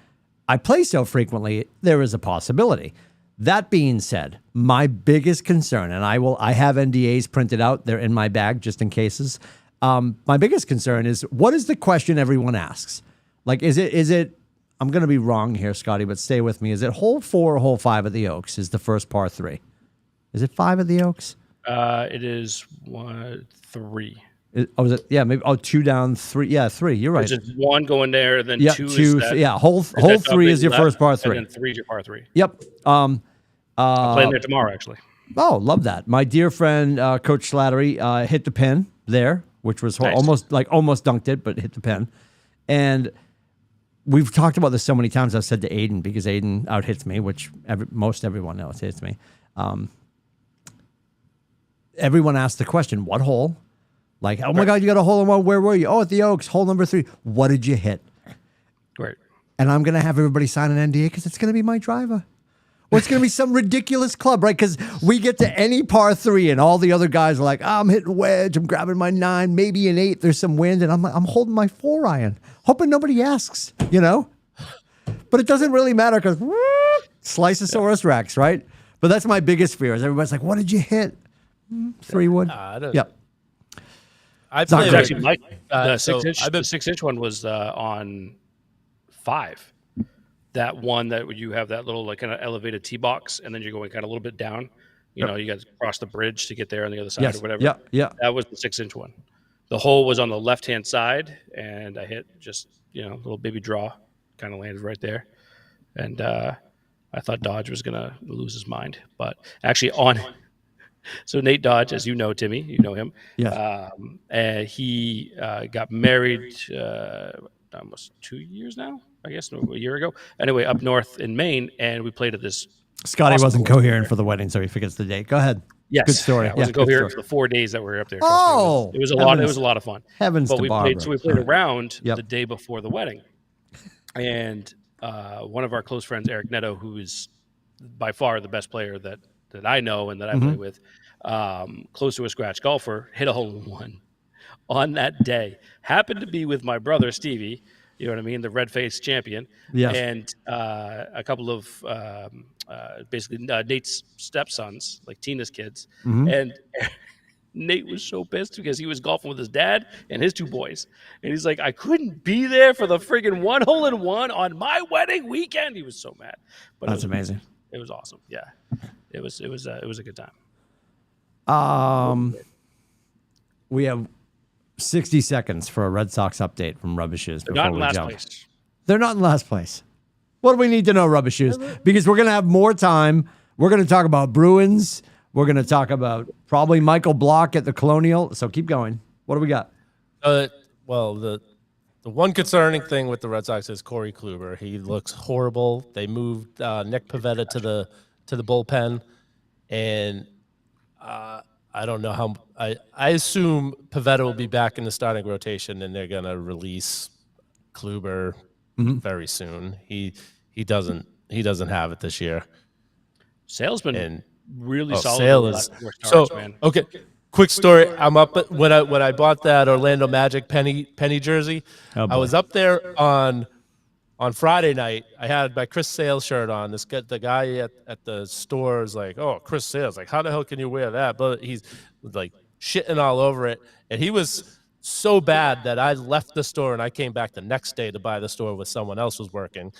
I play so frequently, there is a possibility. That being said, my biggest concern, and I have NDAs printed out, they're in my bag just in cases. My biggest concern is, what is the question everyone asks? Like, is it, I'm going to be wrong here, Scotty, but stay with me. Is it hole 4 or hole 5 at the Oaks is the first par 3? Is it 5 at the Oaks? It is 3. Is it? Yeah, maybe. 2 down, 3. Yeah, 3. You're right. There's just 1 going there, then Yeah, 2 2. is that, Hole 3 is your left, first par 3. and then 3 is your par 3. Yep. I'm playing there tomorrow, actually. Oh, love that. My dear friend, Coach Slattery, hit the pin there, which was Nice. almost dunked it, but hit the pin. And we've talked about this so many times. I've said to Aiden, because Aiden out hits me, which most everyone knows hits me. Everyone asks the question, what hole? Like, oh my God, you got a hole in one. Where were you? Oh, at the Oaks, hole number 3. What did you hit? Right. And I'm going to have everybody sign an NDA because it's going to be my driver. Or it's going to be some ridiculous club, right? Because we get to any par 3 and all the other guys are like, I'm hitting wedge, I'm grabbing my 9, maybe an 8, there's some wind, and I'm holding my 4 iron, hoping nobody asks, you know? But it doesn't really matter because Sliceosaurus Rex, right? But that's my biggest fear is everybody's like, what did you hit? 3 wood. I don't. Yep. I not played great. Actually, Mike, the so 6 inch, I've been- the 6 inch one was on 5. That one that you have that little like kind of elevated tee box, and then you're going kind of a little bit down. You know, you got to cross the bridge to get there on the other side Yes. or whatever. Yeah. Yeah. That was the 6 inch one. The hole was on the left hand side, and I hit just a little baby draw, kind of landed right there, and I thought Dodge was gonna lose his mind, but actually on. So Nate Dodge, as you know, Timmy, you know him. Yes. And he got married almost 2 years now, I guess, no, a year ago. Anyway, up north in Maine, and we played at this. Scotty awesome wasn't course coherent there. for the wedding, so he forgets the date. Go ahead. Yes, Good story. Yeah, I wasn't Yeah, good coherent story. for the 4 days that we were up there. Oh, It was a lot. It heavens. was a lot of fun. Heavens But to we Barbara. played. So we played All right. around Yep. the day before the wedding, and one of our close friends, Eric Netto, who is by far the best player that I know and that I play with, close to a scratch golfer, hit a hole in one on that day. Happened to be with my brother Stevie. You know what I mean? The red-faced champion. Yes. And a couple of basically Nate's stepsons, like Tina's kids. And Nate was so pissed because he was golfing with his dad and his 2 boys. And he's like, I couldn't be there for the friggin' 1 hole in 1 on my wedding weekend. He was so mad. But That's amazing. It was awesome. Yeah. It was a good time. We have 60 seconds for a Red Sox update from Rubber Shoes before Not in we last jump. place. They're not in last place. What do we need to know, Rubber Shoes? Because we're going to have more time. We're going to talk about Bruins. We're going to talk about probably Michael Block at the Colonial. So keep going. What do we got? Well, the one concerning thing with the Red Sox is Corey Kluber. He looks horrible. They moved Nick Pivetta to the bullpen, and I don't know how. I assume Pivetta will be back in the starting rotation, and they're gonna release Kluber very soon. He doesn't have it this year. Sale's been And really solid. Sale over the is last 4 so starts, man. okay. Quick story. I'm up when I bought that Orlando Magic penny jersey. Oh, boy. I was up there on Friday night. I had my Chris Sale shirt on. The guy at the store is like, "Oh, Chris Sale's like, how the hell can you wear that?" But he's like shitting all over it, and he was so bad that I left the store and I came back the next day to buy the store where someone else was working.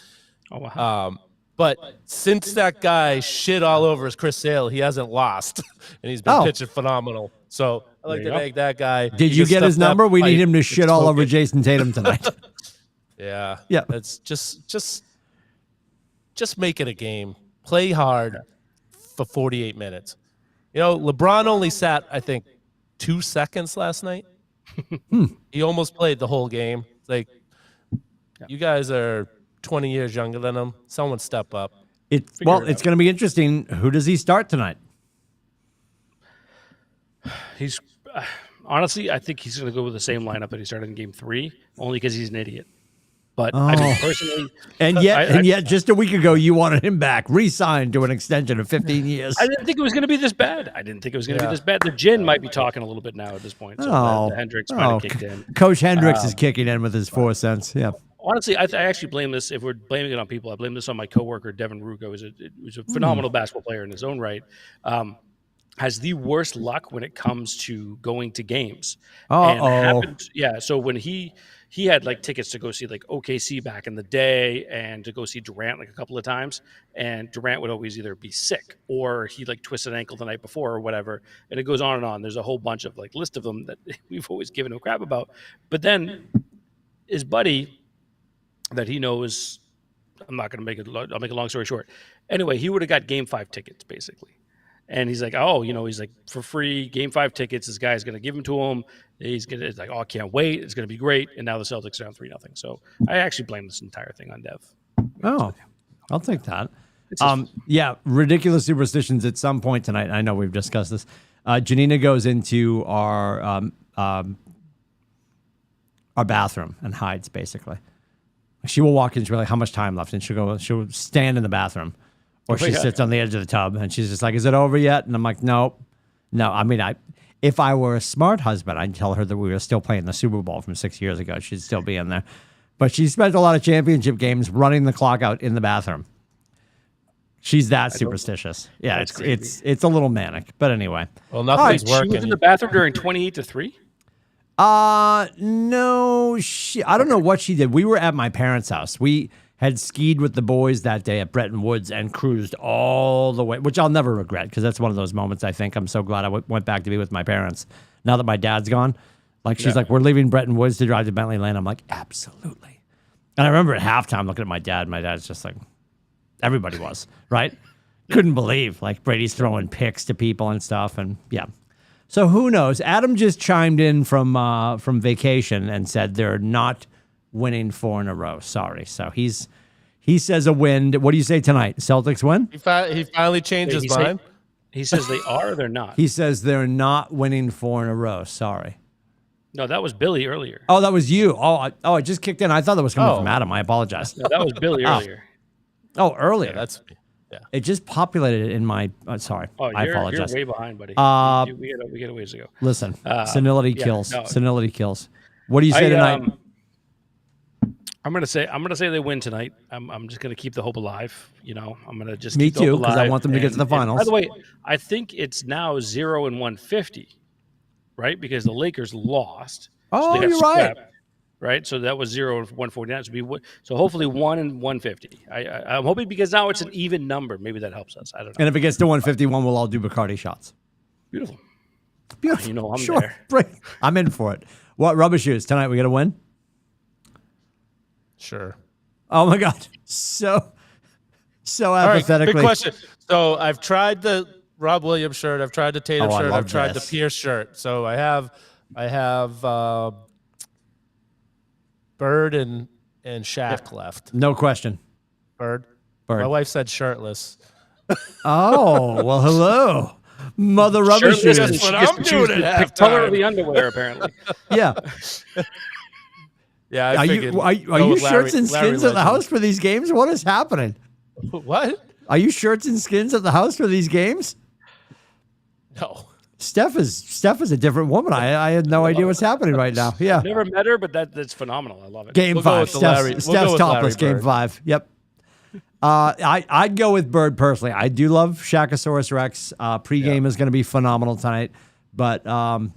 Oh, wow. But since that guy shit all over his Chris Sale, he hasn't lost, and he's been Oh. pitching phenomenal. So I like There to you go. thank that guy. Did He you just get his stuffed that number? We need pipe him to and shit all smoke over it. Jason Tatum tonight. Yeah. Yeah. It's just make it a game. Play hard for 48 minutes. You know, LeBron only sat, I think, 2 seconds last night. He almost played the whole game. It's like, you guys are 20 years younger than him. Someone step up. It's it going to be interesting. Who does he start tonight? He's honestly, I think he's going to go with the same lineup that he started in Game 3, only because he's an idiot. But I mean, personally, And yet, just a week ago, you wanted him back, re-signed to an extension of 15 years. I didn't think it was going to be this bad. I didn't think it was going to be this bad. The gin might be talking a little bit now at this point. So the Hendricks might have kicked in. Coach Hendricks is kicking in with his 4 cents. Yeah. Honestly, I actually blame this. If we're blaming it on people, I blame this on my coworker Devin Rugo. Who's a phenomenal basketball player in his own right. Has the worst luck when it comes to going to games. So when he had like tickets to go see like OKC back in the day and to go see Durant like a couple of times, and Durant would always either be sick or he like twisted an ankle the night before or whatever, and it goes on and on. There's a whole bunch of like list of them that we've always given him crap about. But then his buddy that he knows, I'm not going to make it. I'll make a long story short. Anyway, he would have got Game 5 tickets basically. And he's like, he's like, for free, Game 5 tickets. This guy's going to give them to him. It's like, I can't wait. It's going to be great. And now the Celtics are down 3-0. So I actually blame this entire thing on Dev. Oh, I'll take that. Yeah, ridiculous superstitions at some point tonight. I know we've discussed this. Janina goes into our bathroom and hides, basically. She will walk in, she'll be like, how much time left? And she'll stand in the bathroom Or she sits on the edge of the tub and she's just like, "Is it over yet?" And I'm like, "No, no." I mean, if I were a smart husband, I'd tell her that we were still playing the Super Bowl from 6 years ago. She'd still be in there. But she spent a lot of championship games running the clock out in the bathroom. She's that superstitious. Yeah, it's a little manic. But anyway. Well, nothing's working. She was in the bathroom during 28-3? No, I don't know what she did. We were at my parents' house. We had skied with the boys that day at Bretton Woods and cruised all the way, which I'll never regret because that's one of those moments I think I'm so glad I went back to be with my parents now that my dad's gone. Like, she's like, "We're leaving Bretton Woods to drive to Bentley Lane." I'm like, absolutely. And I remember at halftime looking at my dad. My dad's just like, everybody was, right? Couldn't believe, like, Brady's throwing picks to people and stuff. And yeah. So who knows? Adam just chimed in from vacation and said they're not winning 4 in a row. Sorry. So he says a win. What do you say tonight? Celtics win? He finally changed his mind. He says they are or they're not. He says they're not winning 4 in a row. Sorry. No, that was Billy earlier. Oh, that was you. Oh, it just kicked in. I thought that was coming from Adam. I apologize. No, that was Billy earlier. Oh, earlier. Yeah. It just populated in my. Sorry. I apologize. You're way behind, buddy. We got a ways to go. Listen, senility kills. No. Senility kills. What do you say tonight? I'm gonna say they win tonight. I'm just gonna keep the hope alive. You know, I'm gonna just Me keep the hope too, because I alive. want them to get to the finals. By the way, I think it's now 0-150, right? Because the Lakers lost. Oh, they got you're right. swept, right? So that was 0-149. So hopefully 1-150. I'm hoping because now it's an even number. Maybe that helps us. I don't know. And if it gets to 151, we'll all do Bacardi shots. Beautiful. Beautiful. You know I'm sure. there. Right. I'm in for it. What rubber shoes tonight? We got to win. Sure. Oh my God. So apathetically. Big question. So I've tried the Rob Williams shirt. I've tried the Tatum I shirt. love I've tried this. the Pierce shirt. So I have Bird and Shaq left. No question. Bird. Bird. My wife said shirtless. Oh, well, hello. Mother rubber Shirtless, shoes. she gets to choose the color of the underwear, apparently. Yeah. Yeah, I Are figured. you go with shirts and Larry skins at the Legend. house for these games? What is happening? What? Are you shirts and skins at the house for these games? No. Steph is a different woman. I had no idea what's happening right now. Yeah. Never met her, but that's phenomenal. I love it. Game We'll go 5. with the Larry- we'll go Steph's with topless. Larry Game Bird. 5. Yep. I'd go with Bird personally. I do love Shaqasaurus Rex. Pregame is going to be phenomenal tonight. But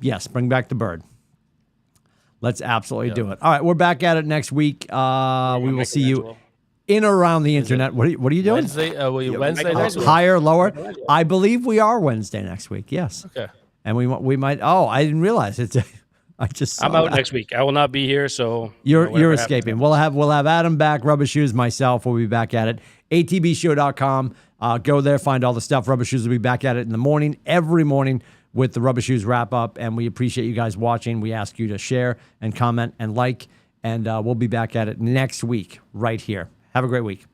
yes, bring back the Bird. Let's absolutely do it. All right, we're back at it next week. We will see you in or around the internet. What are you doing? Wednesday? Will you Wednesday next week? Higher, lower? I believe we are Wednesday next week. Yes. Okay. And we might. Oh, I didn't realize it's. I just. Saw I'm out that. next week. I will not be here, so You're whatever escaping. happens. We'll have Adam back, Rubber Shoes, myself. We'll be back at it. ATBshow.com. Go there, find all the stuff. Rubber Shoes will be back at it in the morning, every morning with the Rubber Shoes wrap up. And we appreciate you guys watching. We ask you to share and comment and like. And we'll be back at it next week right here. Have a great week.